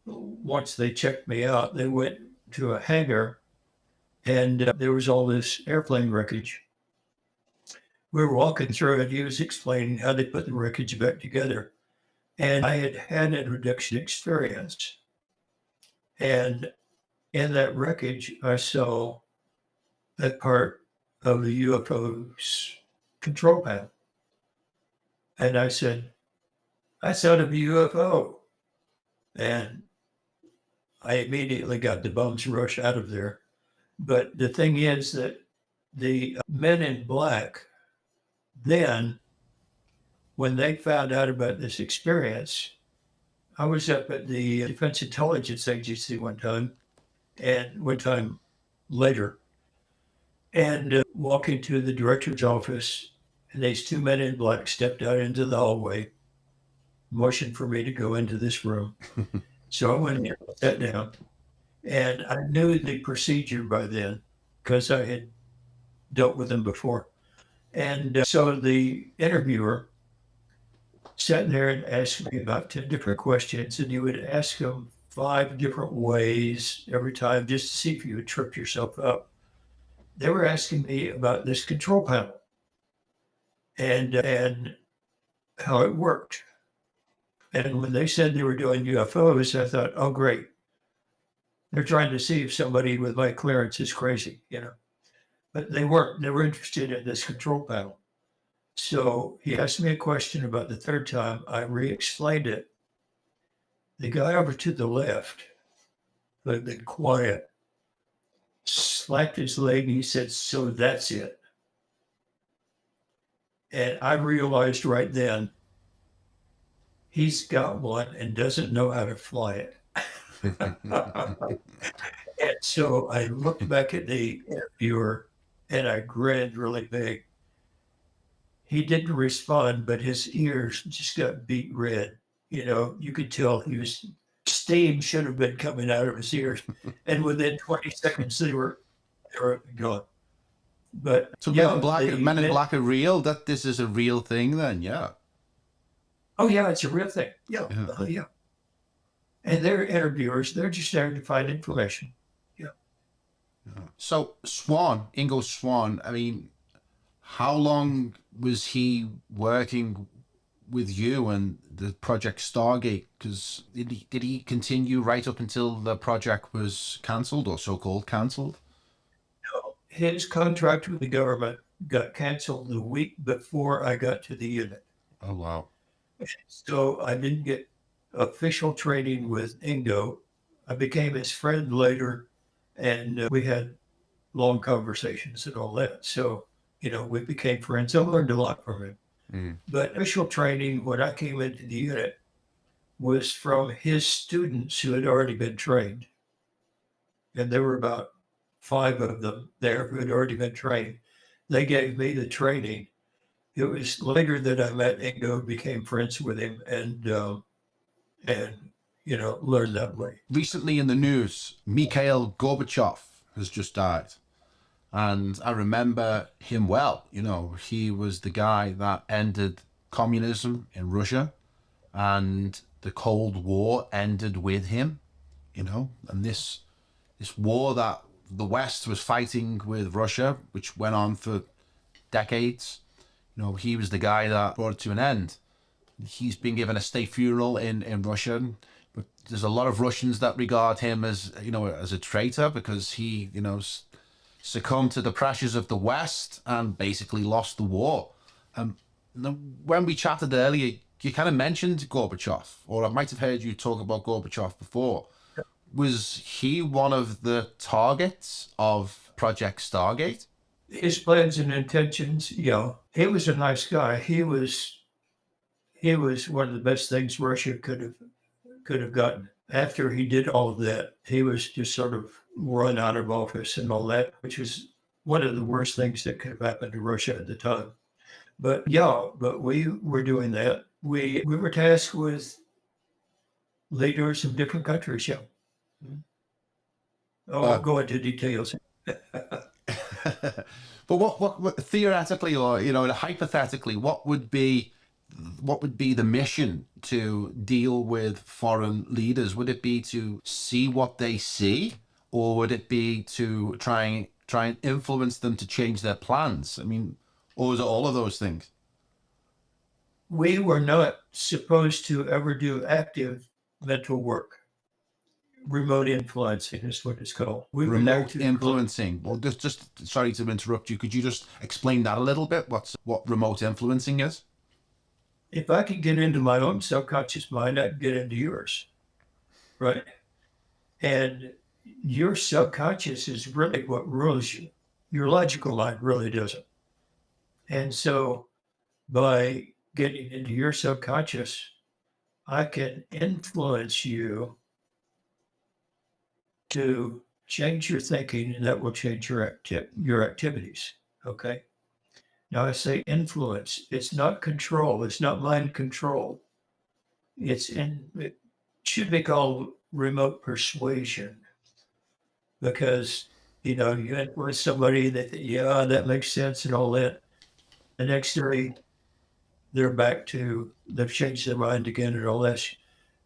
once they checked me out, they went to a hangar, and there was all this airplane wreckage. We were walking through it. He was explaining how they put the wreckage back together. And I had had a reduction experience. And in that wreckage, I saw that part of the UFO's control panel. And I said, I saw the UFO. And I immediately got the bums rush out of there. But the thing is that the men in black, then, when they found out about this experience, I was up at the Defense Intelligence Agency one time later, and walking to the director's office, and these two men in black stepped out into the hallway, motioned for me to go into this room. So I went in there, sat down, and I knew the procedure by then because I had dealt with them before. And so the interviewer sat there and asked me about 10 different questions, and you would ask them 5 different ways every time just to see if you would trip yourself up. They were asking me about this control panel and how it worked. And when they said they were doing UFOs, I thought, oh, great. They're trying to see if somebody with my clearance is crazy, But they weren't. They were interested in this control panel. So he asked me a question about the third time. I re-explained it. The guy over to the left, who had been quiet, slapped his leg and he said, so that's it. And I realized right then, he's got one and doesn't know how to fly it. And so I looked back at the interviewer and I grinned really big. He didn't respond, but his ears just got beet red. You could tell steam should have been coming out of his ears. And within 20 seconds, they were gone. But So yeah, Men in Black are real? That this is a real thing then, yeah. Oh yeah, it's a real thing. Yeah. Yeah. And they're interviewers, they're just there to find information. Yeah. So Igno Swann, I mean, how long was he working with you and the Project Stargate? Because did he continue right up until the project was cancelled or so-called cancelled? No, his contract with the government got canceled the week before I got to the unit. Oh, wow. So I didn't get official training with Igno. I became his friend later, and we had long conversations and all that. So, we became friends. I learned a lot from him. Mm. But official training, when I came into the unit, was from his students who had already been trained. And there were about 5 of them there who had already been trained. They gave me the training. It was later that I met Igno, became friends with him, and learned that way. Recently in the news, Mikhail Gorbachev has just died. And I remember him well. He was the guy that ended communism in Russia, and the Cold War ended with him, and this war that the West was fighting with Russia, which went on for decades, he was the guy that brought it to an end. He's been given a state funeral in Russia, but there's a lot of Russians that regard him as, as a traitor because he, succumbed to the pressures of the West and basically lost the war. When we chatted earlier, you kind of mentioned Gorbachev, or I might have heard you talk about Gorbachev before. Was he one of the targets of Project Stargate? His plans and intentions, he was a nice guy. He was one of the best things Russia could have gotten. After he did all of that, he was just sort of run out of office and all that, which was one of the worst things that could have happened to Russia at the time. But we were doing that. We were tasked with leaders of different countries. Yeah. I won't go into details. But what theoretically, or hypothetically, what would be the mission to deal with foreign leaders? Would it be to see what they see, or would it be to try and influence them to change their plans? I mean, or is it all of those things? We were not supposed to ever do active mental work. Remote influencing is what it's called. We were there Remote to influencing. Well, just sorry to interrupt you. Could you just explain that a little bit? What remote influencing is? if I could get into my own subconscious mind, I could get into yours, right? And your subconscious is really what rules you. Your logical mind really doesn't. And so by getting into your subconscious, I can influence you to change your thinking, and that will change your activities. Okay. Now I say influence. It's not control. It's not mind control. It should be called remote persuasion, because you influence somebody that yeah, that makes sense and all that. The next day they've changed their mind again and all that.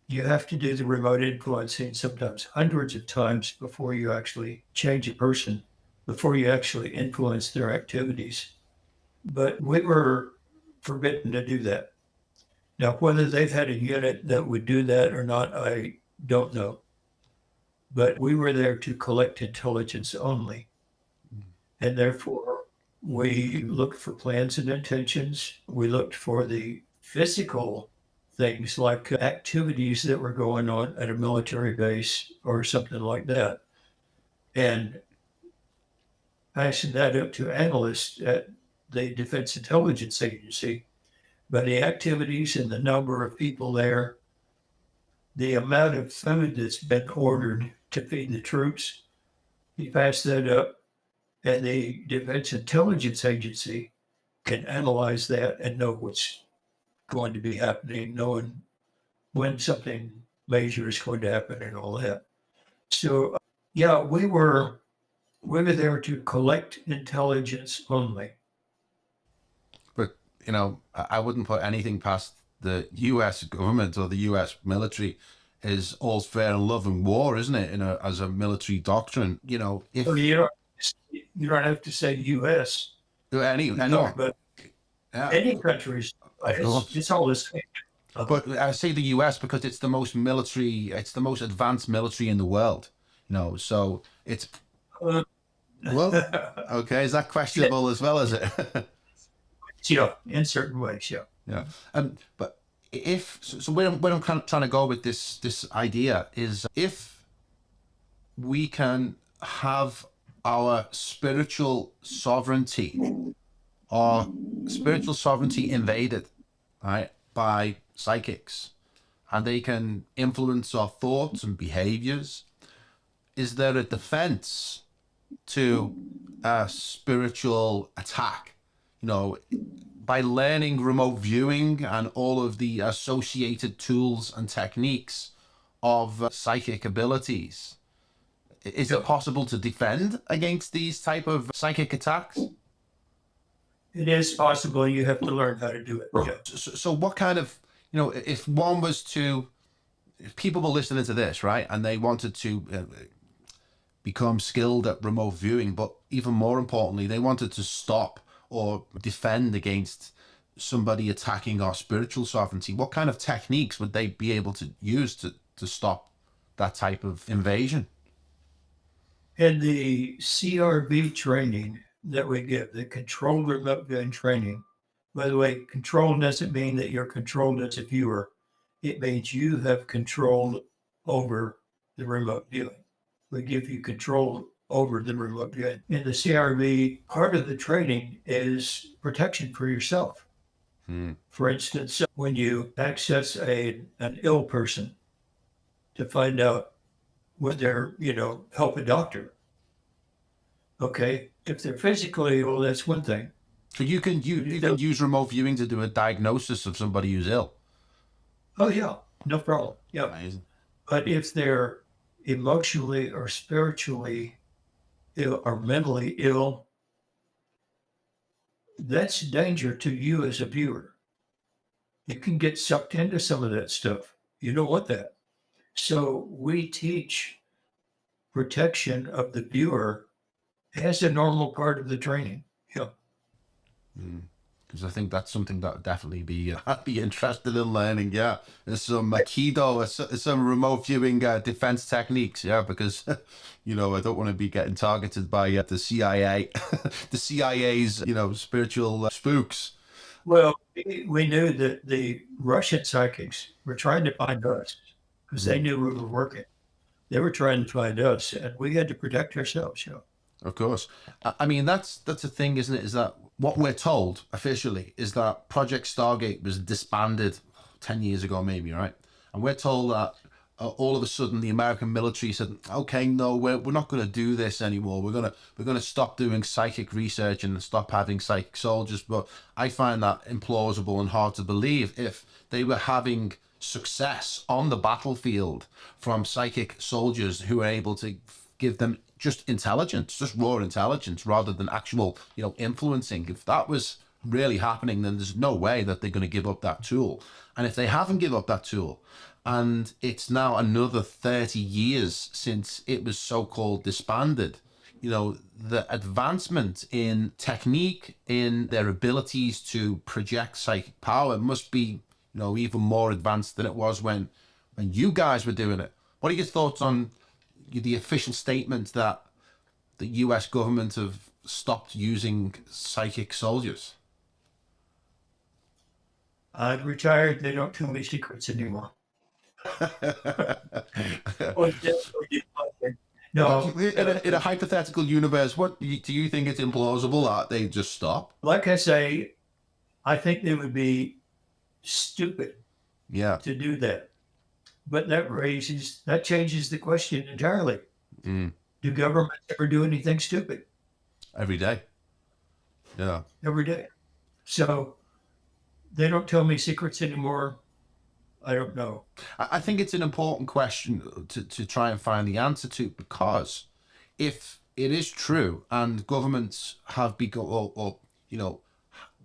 You have to do the remote influencing sometimes hundreds of times before you actually change a person, before you actually influence their activities. But we were forbidden to do that. Now, whether they've had a unit that would do that or not, I don't know. But we were there to collect intelligence only. And therefore, we looked for plans and intentions. We looked for the physical things like activities that were going on at a military base or something like that, and passing that up to analysts at the Defense Intelligence Agency. But the activities and the number of people there, the amount of food that's been ordered to feed the troops, you pass that up, and the Defense Intelligence Agency can analyze that and know what's going to be happening, knowing when something major is going to happen and all that. So, yeah, we were there to collect intelligence only. But I wouldn't put anything past the U.S. government or the U.S. military. Is all's fair in love and war, isn't it? As a military doctrine, if You don't have to say U.S. I know, but yeah, any countries, of course. it's all the same. But I say the US because it's the most military, it's the most advanced military in the world. So it's Uh, well, okay. Is that questionable as well as it? yeah, in certain ways, yeah. Yeah. But where I'm kind of trying to go with this idea is if we can have our spiritual sovereignty invaded, right, by psychics, and they can influence our thoughts and behaviors, is there a defense to a spiritual attack? By learning remote viewing and all of the associated tools and techniques of psychic abilities, is it possible to defend against these type of psychic attacks? It is possible. You have to learn how to do it. Yeah. So what kind of, if one was to, if people were listening to this, right, and they wanted to become skilled at remote viewing, but even more importantly, they wanted to stop or defend against somebody attacking our spiritual sovereignty, what kind of techniques would they be able to use to stop that type of invasion? In the CRV training that we give, the controlled remote viewing training, by the way, control doesn't mean that you're controlled as a viewer. It means you have control over the remote viewing. We give you control over the remote viewing. In the CRV, part of the training is protection for yourself. For instance, when you access an ill person to find out whether, help a doctor. Okay. If they're physically ill, that's one thing. So you can use remote viewing to do a diagnosis of somebody who's ill. Oh yeah, no problem. Yeah. Amazing. But if they're emotionally or spiritually ill or mentally ill, that's danger to you as a viewer. You can get sucked into some of that stuff. You don't want that. So we teach protection of the viewer as a normal part of the training. Yeah. Because I think that's something that would definitely be I'd be interested in learning. Yeah, there's some Aikido, some remote viewing defense techniques. Yeah, because I don't want to be getting targeted by the CIA, the CIA's spiritual spooks. Well, we knew that the Russian psychics were trying to find us because they knew we were working. They were trying to find us, and we had to protect ourselves. Yeah. Of course. I mean, that's a thing, isn't it? Is that what we're told officially is that Project Stargate was disbanded 10 years ago, maybe, right? And we're told that all of a sudden the American military said, okay, no, we're not going to do this anymore. We're going to stop doing psychic research and stop having psychic soldiers. But I find that implausible and hard to believe. If they were having success on the battlefield from psychic soldiers who were able to give them just intelligence, just raw intelligence, rather than actual, influencing. If that was really happening, then there's no way that they're going to give up that tool. And if they haven't given up that tool, and it's now another 30 years since it was so-called disbanded, the advancement in technique, in their abilities to project psychic power must be, even more advanced than it was when you guys were doing it. What are your thoughts on the official statement that the US government have stopped using psychic soldiers? I've retired. They don't tell me secrets anymore. No, in a hypothetical universe, what do you think it's implausible that they just stop? like I say, I think they would be stupid Yeah. to do that. But that changes the question entirely. Do governments ever do anything stupid? Every day. Yeah. Every day. So they don't tell me secrets anymore. I don't know. I think it's an important question to try and find the answer to, because if it is true and governments have become, or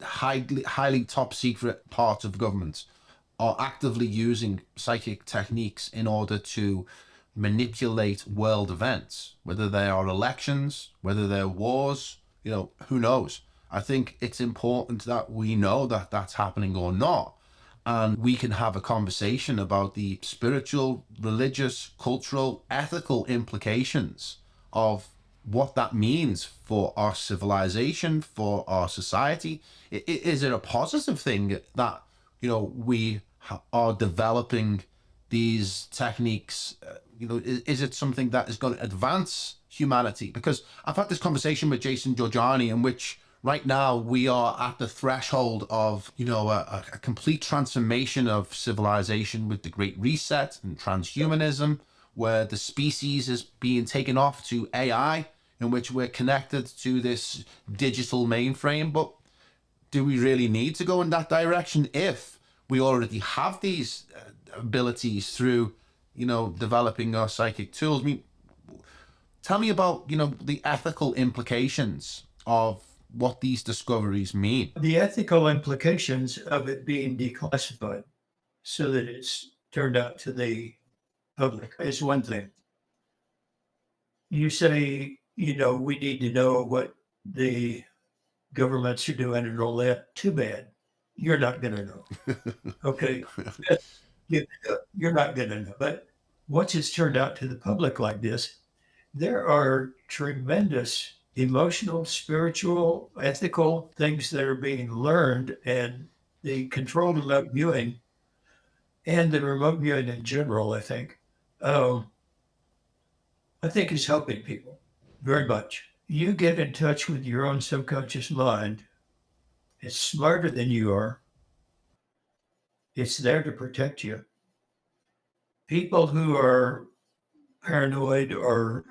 highly top secret parts of governments are actively using psychic techniques in order to manipulate world events, whether they are elections, whether they're wars, who knows? I think it's important that we know that that's happening or not. And we can have a conversation about the spiritual, religious, cultural, ethical implications of what that means for our civilization, for our society. Is it a positive thing that, we are developing these techniques? Is it something that is going to advance humanity? Because I've had this conversation with Jason Georgiani, in which right now we are at the threshold of, a complete transformation of civilization with the Great Reset and transhumanism, where the species is being taken off to AI, in which we're connected to this digital mainframe. But do we really need to go in that direction if we already have these abilities through, developing our psychic tools? I mean, tell me about, the ethical implications of what these discoveries mean. The ethical implications of it being declassified so that it's turned out to the public is one thing. You say, we need to know what the governments are doing and all that. Too bad. You're not going to know. Okay. You're not going to know. But once it's turned out to the public like this, there are tremendous emotional, spiritual, ethical things that are being learned, and the controlled remote viewing and the remote viewing in general, I think is helping people very much. You get in touch with your own subconscious mind. It's smarter than you are. It's there to protect you. People who are paranoid or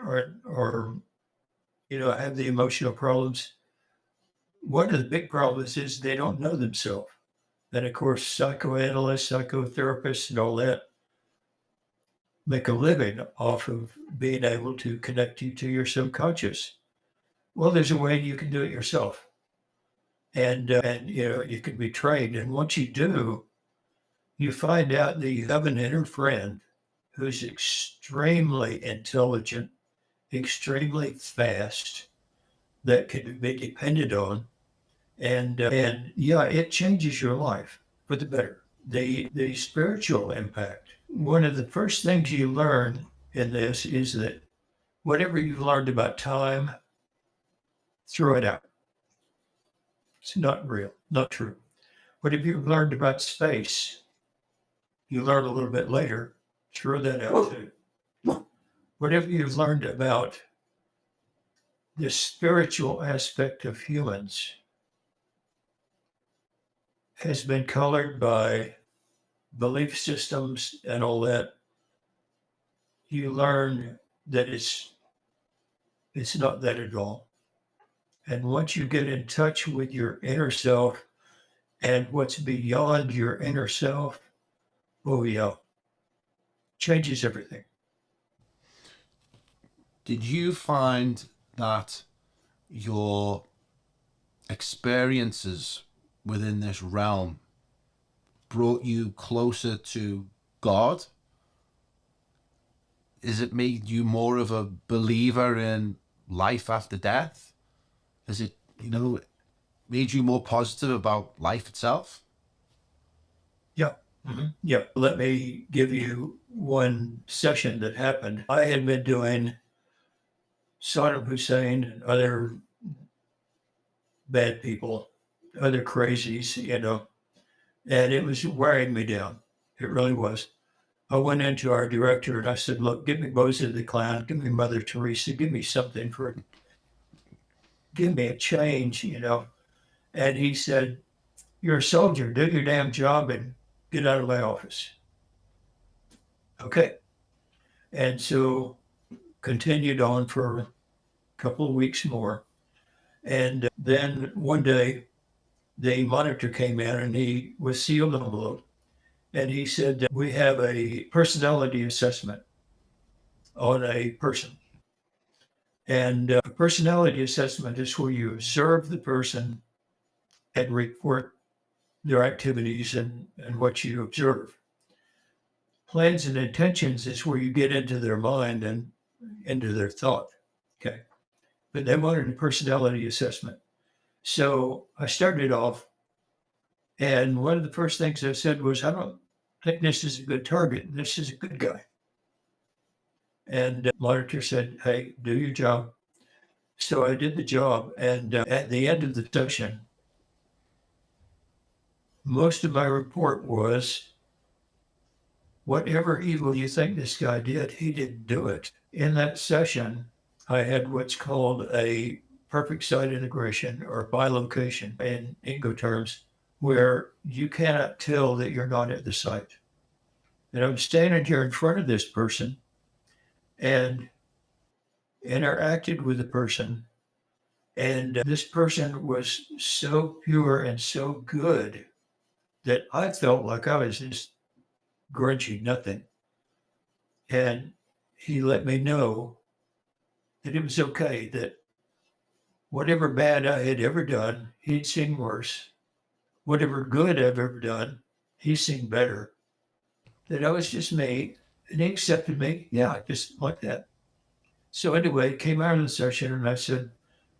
have the emotional problems, one of the big problems is they don't know themselves. And of course, psychoanalysts, psychotherapists, and all that make a living off of being able to connect you to your subconscious. Well, there's a way you can do it yourself. and you can be trained. And once you do, you find out that you have an inner friend who's extremely intelligent, extremely fast, that can be depended on. And yeah, it changes your life for the better. The spiritual impact. One of the first things you learn in this is that whatever you've learned about time, throw it out. It's not real, not true. Whatever you've learned about space, you learn a little bit later, throw that out too. Whatever you've learned about the spiritual aspect of humans has been colored by belief systems and all that. You learn that it's not that at all. And once you get in touch with your inner self and what's beyond your inner self, oh yeah, changes everything. Did you find that your experiences within this realm brought you closer to God? Is it made you more of a believer in life after death? Has it, made you more positive about life itself? Yeah. Yeah. Let me give you one session that happened. I had been doing Saddam Hussein and other bad people, other crazies, and it was wearing me down. It really was. I went into our director and I said, look, give me Moses the Clown, give me Mother Teresa, give me something give me a change, And he said, you're a soldier, do your damn job and get out of my office. Okay. And so continued on for a couple of weeks more. And then one day the monitor came in and he was sealed envelope. And he said, we have a personality assessment on a person. And a personality assessment is where you observe the person and report their activities and what you observe. Plans and intentions is where you get into their mind and into their thought. Okay. But they wanted a personality assessment. So I started off, and one of the first things I said was, I don't think this is a good target. This is a good guy. And the monitor said, hey, do your job. So I did the job. And at the end of the session, most of my report was, whatever evil you think this guy did, he didn't do it. In that session, I had what's called a perfect site integration or bilocation in Igno terms, where you cannot tell that you're not at the site. And I'm standing here in front of this person and interacted with the person. And this person was so pure and so good that I felt like I was just grudging nothing. And he let me know that it was okay, that whatever bad I had ever done, he'd seen worse. Whatever good I've ever done, he's seen better. That I was just me, and he accepted me. Yeah, just like that. So anyway, came out of the session, and I said,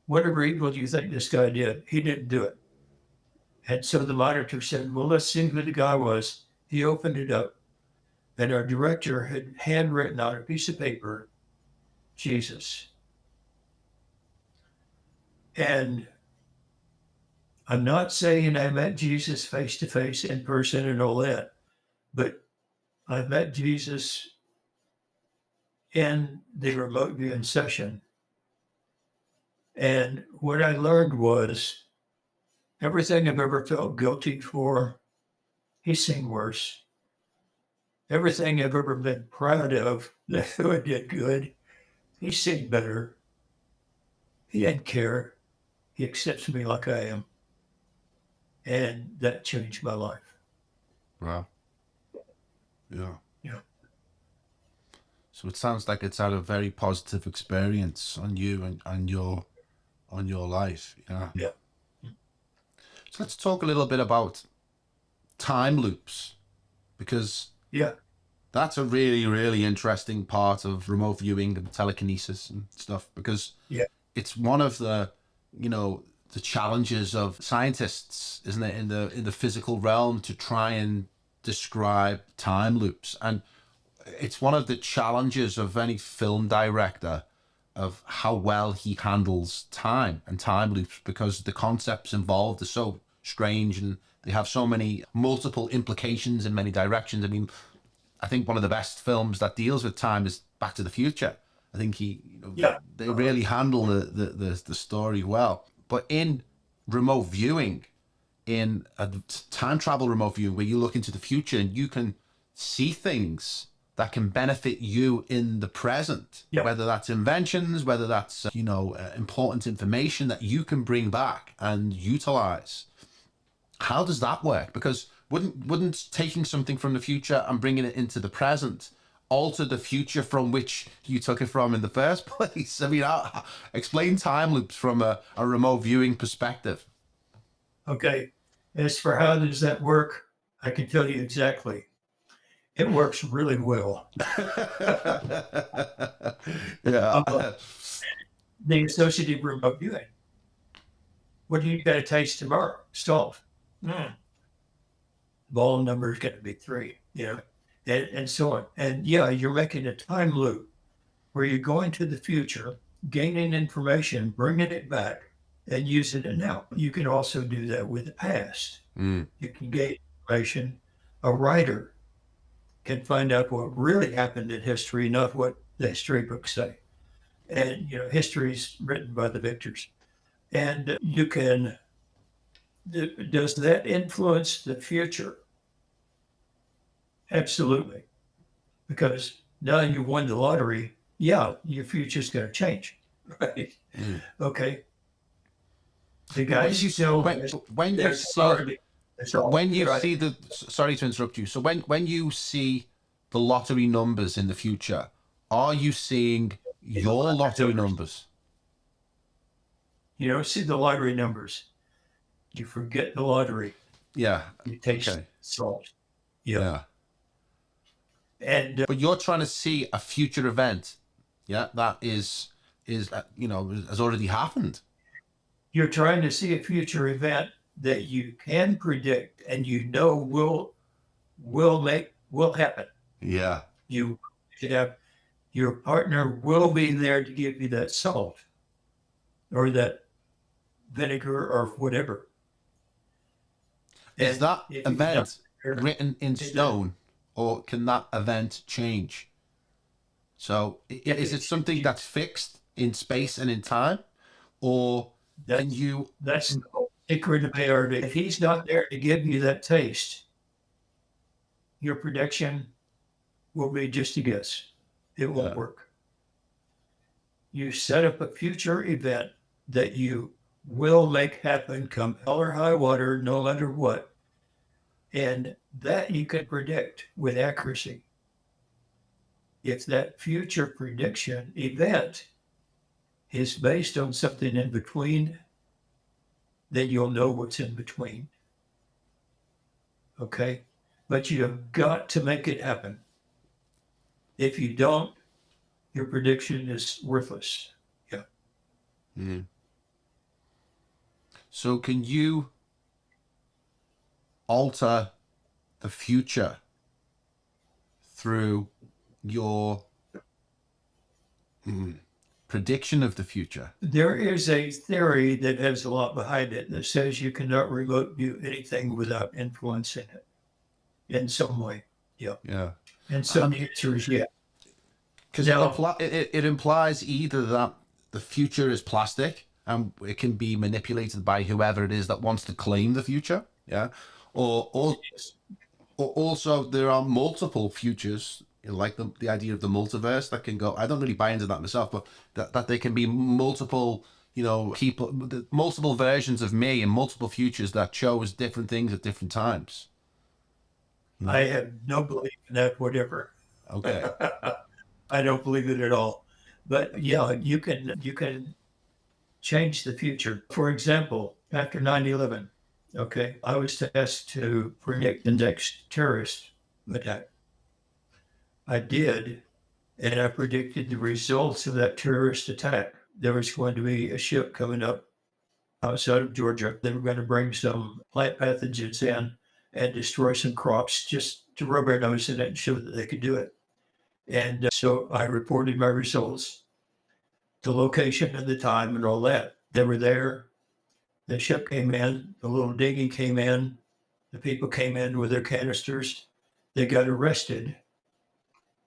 whatever evil do you think this guy did? He didn't do it. And so the monitor said, well, let's see who the guy was. He opened it up, and our director had handwritten on a piece of paper, Jesus. And I'm not saying I met Jesus face to face in person and all that, but I met Jesus in the remote viewing session. And what I learned was everything I've ever felt guilty for, he's seen worse. Everything I've ever been proud of that I did good, he's seen better. He didn't care. He accepts me like I am. And that changed my life. Wow. Yeah. Yeah. So it sounds like it's had a very positive experience on you and your life. Yeah. Yeah. So let's talk a little bit about time loops, because Yeah. that's a really, really interesting part of remote viewing and telekinesis and stuff, because Yeah. it's one of the, you know, the challenges of scientists, isn't it, in the physical realm, to try and describe time loops. And it's one of the challenges of any film director, of how well he handles time and time loops, because the concepts involved are so strange and they have so many multiple implications in many directions. I mean, I think one of the best films that deals with time is Back to the Future. I think Yeah. they really handle the story well. But in remote viewing, in a time travel remote viewing, where you look into the future and you can see things that can benefit you in the present, Yeah. whether that's inventions, whether that's important information that you can bring back and utilize. How does that work? Because wouldn't taking something from the future and bringing it into the present alter the future from which you took it from in the first place? I mean, explain time loops from a remote viewing perspective. Okay. As for how does that work, I can tell you exactly. It works really well. Yeah. The associative remote viewing. What do you got to taste tomorrow? Solve. Ball number is going to be 3, and so on. And yeah, you're making a time loop where you're going to the future, gaining information, bringing it back, and using it now. You can also do that with the past. You can gain information. A writer can find out what really happened in history, not what the history books say. And, history is written by the victors. And you can, does that influence the future? Absolutely. Because now you won the lottery, yeah, your future's going to change. Right. Okay. The guys you still, when you see the, sorry to interrupt you. So when you see the lottery numbers in the future, are you seeing your lottery numbers? You don't see the lottery numbers. You forget the lottery. Yeah. You taste salt. Yeah. And but you're trying to see a future event, that is has already happened. You're trying to see a future event that you can predict and will happen. Yeah. You should have your partner will be there to give you that salt or that vinegar or whatever. Is that event written in stone, or can that event change? So is it something that's fixed in space and in time, or can you? That's the secret of art. If he's not there to give you that taste, your prediction will be just a guess. It won't work. You set up a future event that you will make happen come hell or high water, no matter what. And that you can predict with accuracy. If that future prediction event is based on something in between, then you'll know what's in between. Okay? But you've got to make it happen. If you don't, your prediction is worthless. Yeah. Mm. So can you alter the future through your prediction of the future? There is a theory that has a lot behind it that says you cannot remote view anything without influencing it in some way. Yeah. Yeah. And so the answer is yeah. Because it implies either that the future is plastic and it can be manipulated by whoever it is that wants to claim the future, or also there are multiple futures, like the idea of the multiverse that can go. I don't really buy into that myself, but that there can be multiple, people, multiple versions of me in multiple futures that chose different things at different times. I have no belief in that, whatever. Okay. I don't believe it at all. But yeah, you can change the future. For example, after 9/11, Okay. I was tasked to predict the next terrorist attack. I did, and I predicted the results of that terrorist attack. There was going to be a ship coming up outside of Georgia. They were going to bring some plant pathogens in and destroy some crops just to rub their nose in it and show that they could do it. And so I reported my results, the location and the time and all that. They were there. The ship came in, the little dinghy came in, the people came in with their canisters. They got arrested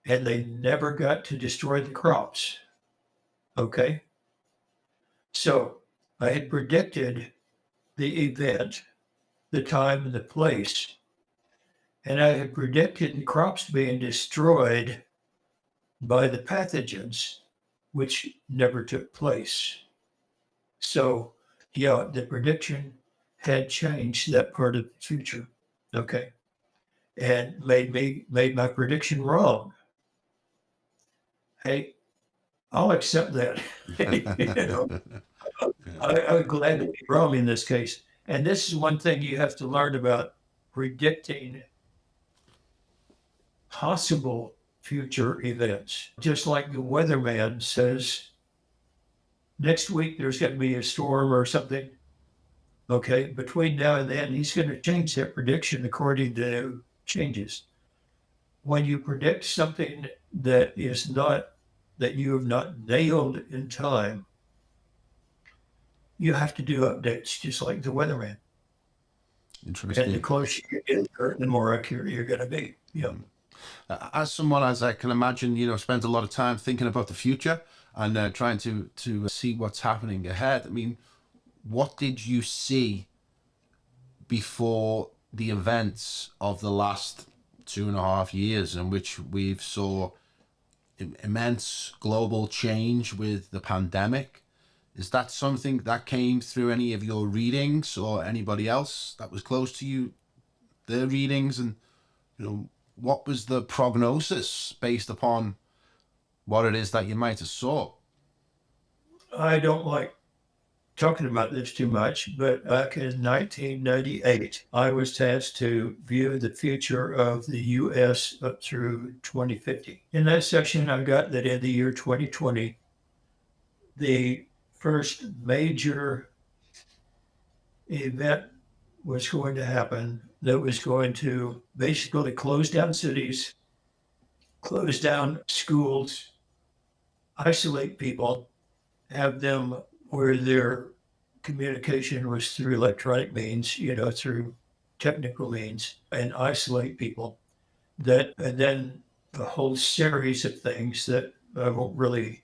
and they never got to destroy the crops. Okay. So I had predicted the event, the time, and the place, and I had predicted the crops being destroyed by the pathogens, which never took place. So, yeah, the prediction had changed that part of the future. Okay. And made my prediction wrong. Hey, I'll accept that. You know, I'm glad to be wrong in this case. And this is one thing you have to learn about predicting possible future events. Just like the weatherman says, next week there's going to be a storm or something. Okay, between now and then, he's going to change that prediction according to changes. When you predict something that is not, that you have not nailed in time, you have to do updates just like the weatherman. And the Interesting. closer you get, the more accurate you're going to be. Yeah. As someone, as I can imagine, spends a lot of time thinking about the future and trying to see what's happening ahead. I mean, what did you see before the events of the last 2.5 years, in which we've saw immense global change with the pandemic? Is that something that came through any of your readings or anybody else that was close to you, their readings? And what was the prognosis based upon what it is that you might have saw? I don't like talking about this too much, but back in 1998, I was tasked to view the future of the U.S. up through 2050. In that section, I got that in the year 2020, the first major event was going to happen that was going to basically close down cities, close down schools, isolate people, have them where their communication was through electronic means, through technical means, and isolate people. And then a whole series of things that I won't really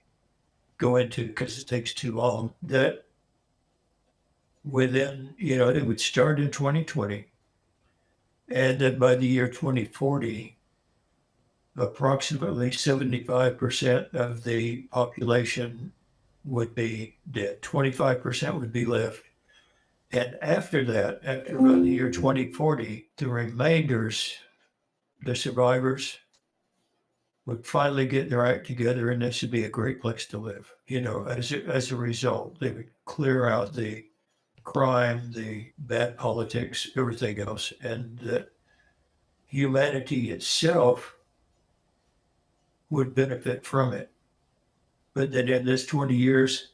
go into because it takes too long. That within, it would start in 2020, and then by the year 2040, approximately 75% of the population would be dead. 25% would be left. And after that, after about the year 2040, the remainders, the survivors, would finally get their act together, and this would be a great place to live. As a result, they would clear out the crime, the bad politics, everything else, and that humanity itself would benefit from it. But that in this 20 years,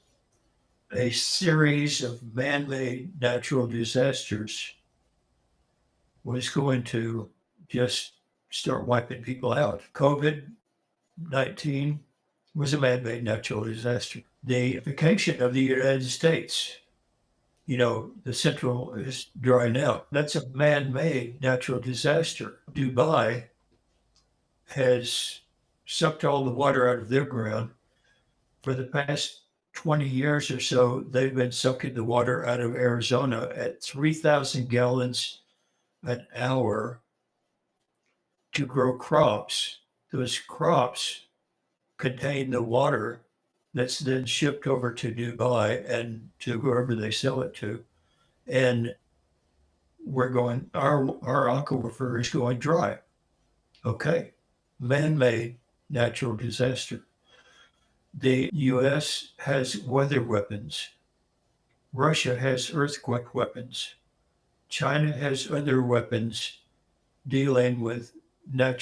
a series of man-made natural disasters was going to just start wiping people out. COVID-19 was a man-made natural disaster. The vacation of the United States, the central is drying out. That's a man-made natural disaster. Dubai has sucked all the water out of their ground. For the past 20 years or so, they've been sucking the water out of Arizona at 3,000 gallons an hour to grow crops. Those crops contain the water that's then shipped over to Dubai and to whoever they sell it to. And our aquifer is going dry. Okay. Man-made natural disaster. The US has weather weapons. Russia has earthquake weapons. China has other weapons dealing with that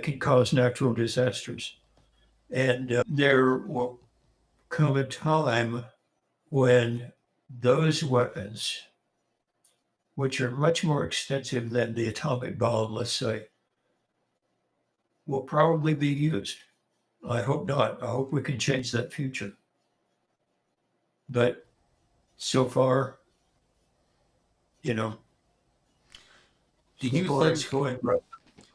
can cause natural disasters. And there will come a time when those weapons, which are much more extensive than the atomic bomb, let's say, will probably be used. I hope not. I hope we can change that future. But so far, you know, Do you so far it's think? going right.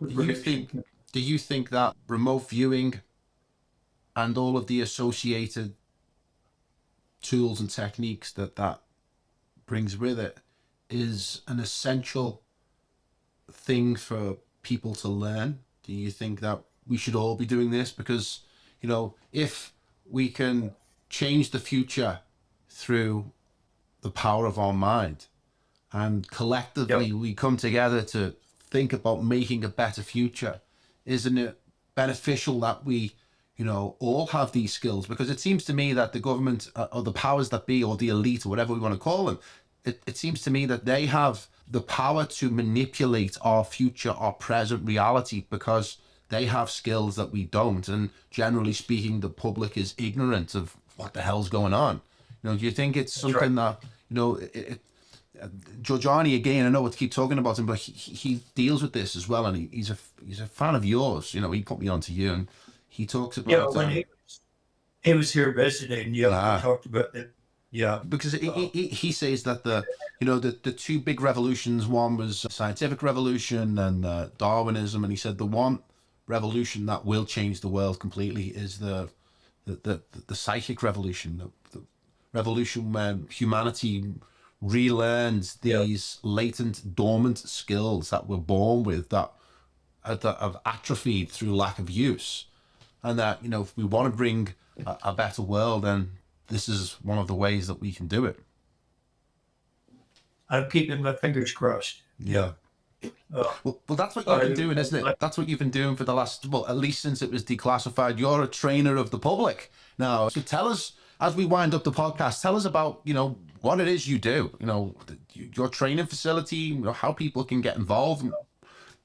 Do you think? Do you think that remote viewing and all of the associated tools and techniques that brings with it is an essential thing for people to learn? Do you think that we should all be doing this? Because, if we can change the future through the power of our mind, and collectively Yep. we come together to think about making a better future, isn't it beneficial that we, all have these skills? Because it seems to me that the government, or the powers that be, or the elite, or whatever we want to call them, it seems to me that they have the power to manipulate our future, our present reality, because they have skills that we don't. And generally speaking, the public is ignorant of what the hell's going on. Do you think it's something right. that, Giorgiani, again, I know what to keep talking about him, but he deals with this as well, and he's a fan of yours. He put me on to you, and he talks Yeah, about when he was here visiting, yeah, we ah, talked about it. Yeah. because he says that the two big revolutions, one was scientific revolution and Darwinism, and he said the one revolution that will change the world completely is the psychic revolution, the revolution where humanity relearns Yeah. these latent, dormant skills that we're born with, that have atrophied through lack of use. And that, if we want to bring a better world, then this is one of the ways that we can do it. I'm keeping my fingers crossed. Yeah. Uh, Well, that's what you've been doing, isn't it? That's what you've been doing for the last, well, at least since it was declassified. You're a trainer of the public now. So tell us, as we wind up the podcast, tell us about, what it is you do, your training facility, how people can get involved.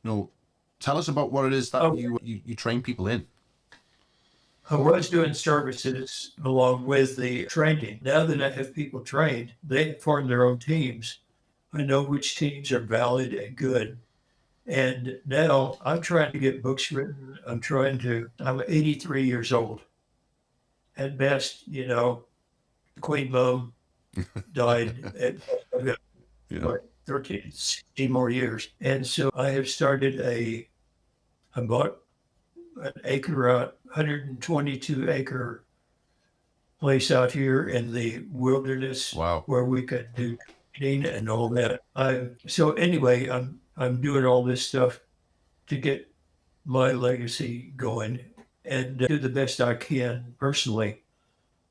Tell us about what it is that oh, you train people in. I was doing services along with the training. Now that I have people trained, they form their own teams. I know which teams are valid and good. And now I'm trying to get books written. I'm 83 years old. At best, Queen Mom died at I've got Yeah. 13, 16 more years. And so I have started I bought an 122 acre place out here in the wilderness. Wow. Where we could do training and all that. So anyway, I'm doing all this stuff to get my legacy going and do the best I can personally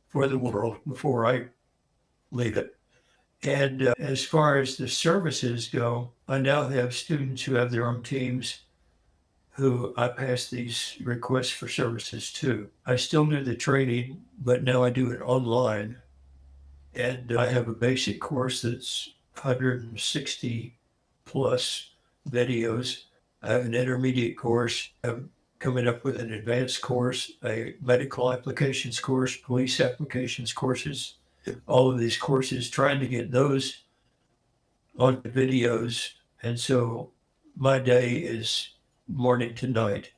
for the world before I leave it. And as far as the services go, I now have students who have their own teams who I pass these requests for services to. I still do the training, but now I do it online. And I have a basic course that's 160 plus videos. I have an intermediate course. I'm coming up with an advanced course, a medical applications course, police applications courses, all of these courses, trying to get those on the videos. And so my day is morning to night.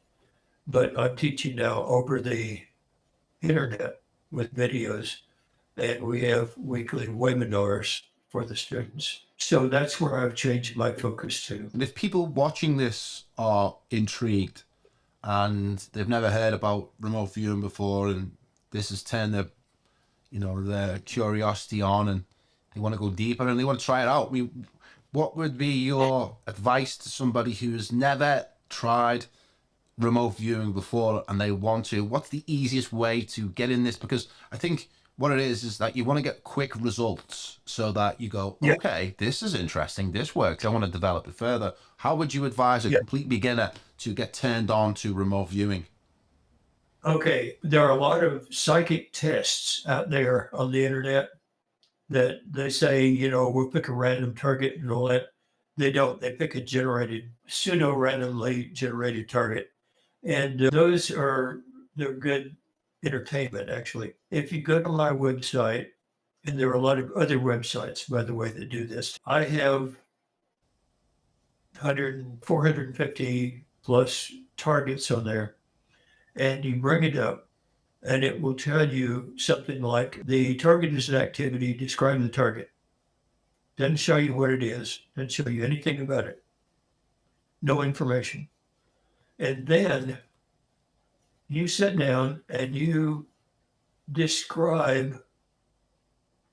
But I'm teaching now over the internet with videos, and we have weekly webinars for the students. So that's where I've changed my focus to. And if people watching this are intrigued and they've never heard about remote viewing before, and this has turned their curiosity on, and they want to go deeper and they want to try it out, I mean, what would be your advice to somebody who's never tried remote viewing before and they want to? What's the easiest way to get in this? Because I think what it is that you want to get quick results so that you go, Yeah. okay, this is interesting, this works, I want to develop it further. How would you advise a Yeah. complete beginner to get turned on to remote viewing? Okay, there are a lot of psychic tests out there on the internet. that they say, you know, we'll pick a random target and all that. They don't. They pick a pseudo-randomly generated target. And they're good entertainment, actually. If you go to my website, and there are a lot of other websites, by the way, that do this, I have 450 plus targets on there. And you bring it up, and it will tell you something like the target is an activity, describe the target. Doesn't show you what it is, doesn't show you anything about it. No information. And then you sit down and you describe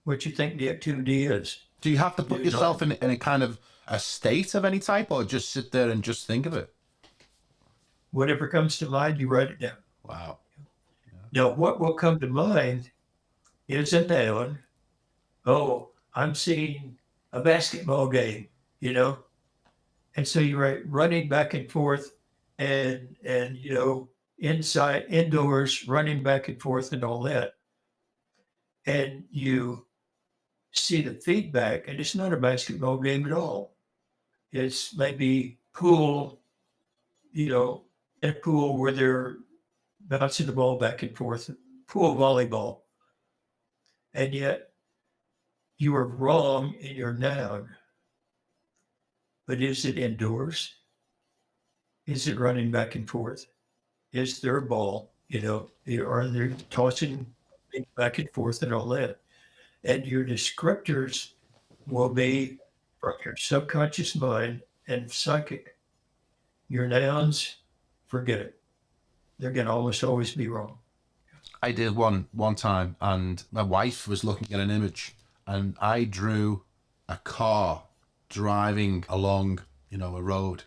what you think the activity is. Do you have to put yourself in a kind of a state of any type, or just sit there and just think of it? Whatever comes to mind, you write it down. Wow. Now, what will come to mind is a noun. Oh, I'm seeing a basketball game, you know? And so you write running back and forth and you know, indoors, running back and forth and all that. And you see the feedback, and it's not a basketball game at all. It's maybe pool, you know, a pool where they're bouncing the ball back and forth, pool volleyball. And yet you are wrong in your noun. But is it indoors? Is it running back and forth? Is there a ball? You know, are they tossing back and forth and all that? And your descriptors will be from your subconscious mind and psychic. Your nouns, forget it. They're going to almost always be wrong. I did one time, and my wife was looking at an image, and I drew a car driving along, you know, a road,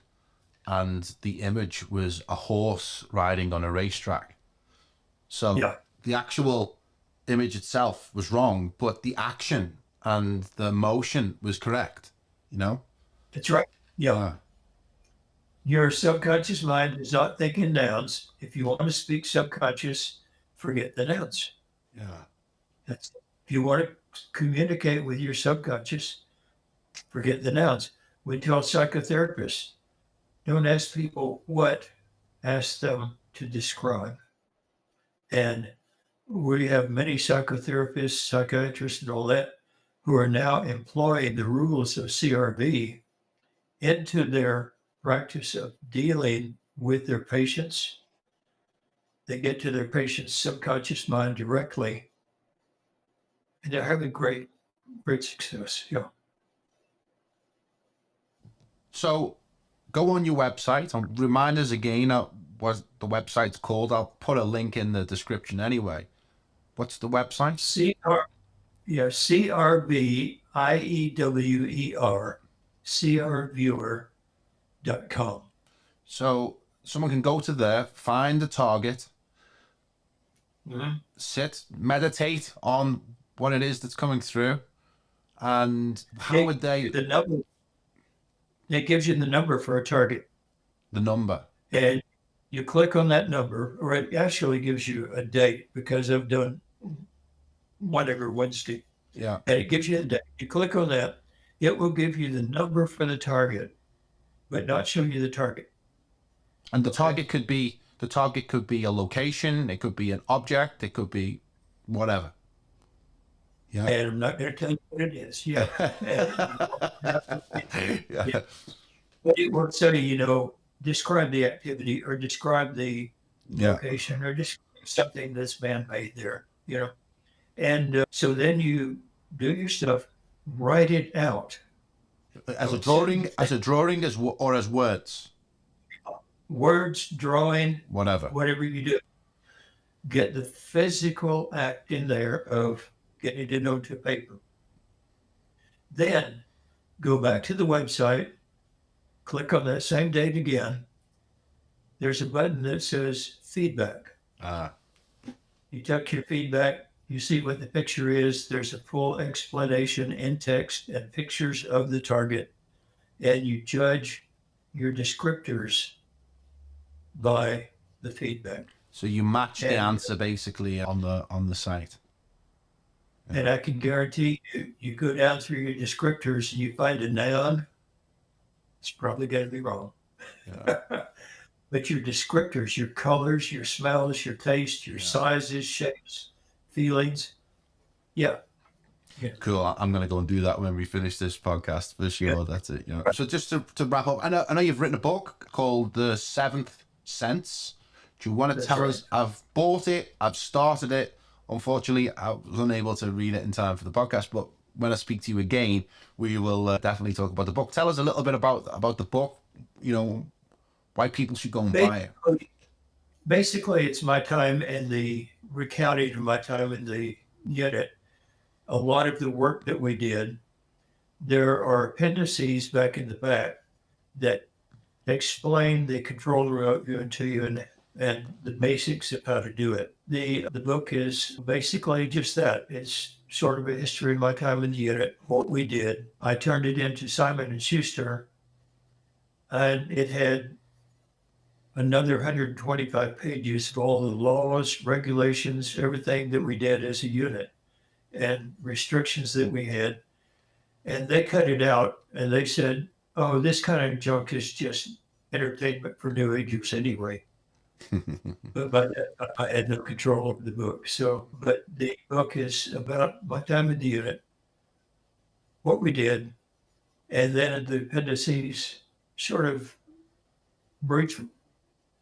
and the image was a horse riding on a racetrack. So Yeah. the actual image itself was wrong, but the action and the motion was correct, you know? That's right. Yeah. Your subconscious mind is not thinking nouns. If you want to speak subconscious, forget the nouns. Yeah. If you want to communicate with your subconscious, forget the nouns. We tell psychotherapists, don't ask people what, ask them to describe. And we have many psychotherapists, psychiatrists, and all that who are now employing the rules of CRB into their practice of dealing with their patients. They get to their patient's subconscious mind directly, and they're having great success. Yeah. So go on your website and remind us again what the website's called. I'll put a link in the description anyway. What's the website? CRBIEWER, crviewer.com. So someone can go to there, find the target, sit, meditate on what it is that's coming through, and how would they... The number, it gives you the number for a target. The number. And you click on that number, or it actually gives you a date, because I've done whatever Wednesday. Yeah. And it gives you a date. You click on that, it will give you the number for the target, but not show you the target. And the target could be a location, it could be an object, it could be whatever. Yeah. And I'm not going to tell you what it is. Yeah. Yeah. But it will say, you know, describe the activity, or describe the location, or just something that's man-made there, you know. And so then you do your stuff, write it out. As a drawing, or as words? Words, drawing, whatever you do. Get the physical act in there of getting it onto paper. Then go back to the website, click on that same date again. There's a button that says feedback. You touch your feedback, you see what the picture is. There's a full explanation in text and pictures of the target, and you judge your descriptors by the feedback. So you match the answer basically on the site. And I can guarantee you go down through your descriptors and you find a noun, it's probably going to be wrong. Yeah. But your descriptors, your colors, your smells, your taste, your sizes, shapes, feelings. Yeah. Cool. I'm going to go and do that when we finish this podcast for sure. Yeah. That's it. So just to wrap up, I know you've written a book called The Seventh Sense. Do you want to tell us? I've bought it. I've started it. Unfortunately, I was unable to read it in time for the podcast, but when I speak to you again, we will definitely talk about the book. Tell us a little bit about the book, why people should go and buy it. Basically, it's my time in the recounting of my time in the unit. A lot of the work that we did, there are appendices back in the back that explain the control remote viewing to you and the basics of how to do it. The book is basically just that. It's sort of a history of my time in the unit, what we did. I turned it into Simon & Schuster, and it had another 125 pages of all the laws, regulations, everything that we did as a unit and restrictions that we had. And they cut it out and they said, oh, this kind of junk is just entertainment for new agers anyway. But I had no control over the book. But the book is about my time in the unit, what we did, and then the appendices sort of brief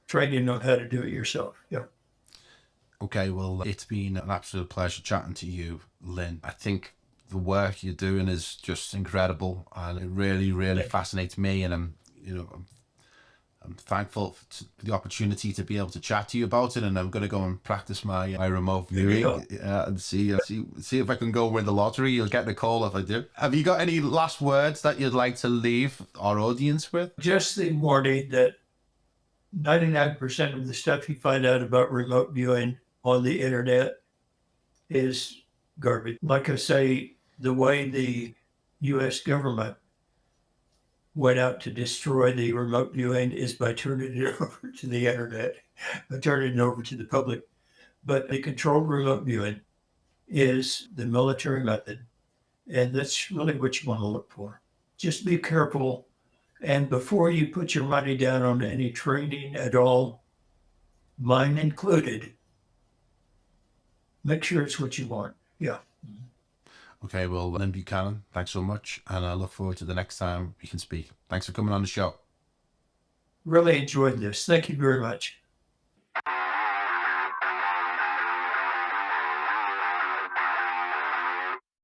training on how to do it yourself. Yeah. Okay, well, it's been an absolute pleasure chatting to you, Lynn. I think the work you're doing is just incredible, and it really, really fascinates me. And I'm thankful for the opportunity to be able to chat to you about it. And I'm going to go and practice my remote viewing and see if I can go win the lottery. You'll get the call if I do. Have you got any last words that you'd like to leave our audience with? Just the warning that 99% of the stuff you find out about remote viewing on the internet is garbage. Like I say, the way the U.S. government went out to destroy the remote viewing is by turning it over to the internet, by turning it over to the public. But the controlled remote viewing is the military method, and that's really what you want to look for. Just be careful. And before you put your money down on any training at all, mine included, make sure it's what you want. Yeah. Okay, well, Lynn Buchanan, thanks so much. And I look forward to the next time we can speak. Thanks for coming on the show. Really enjoyed this. Thank you very much.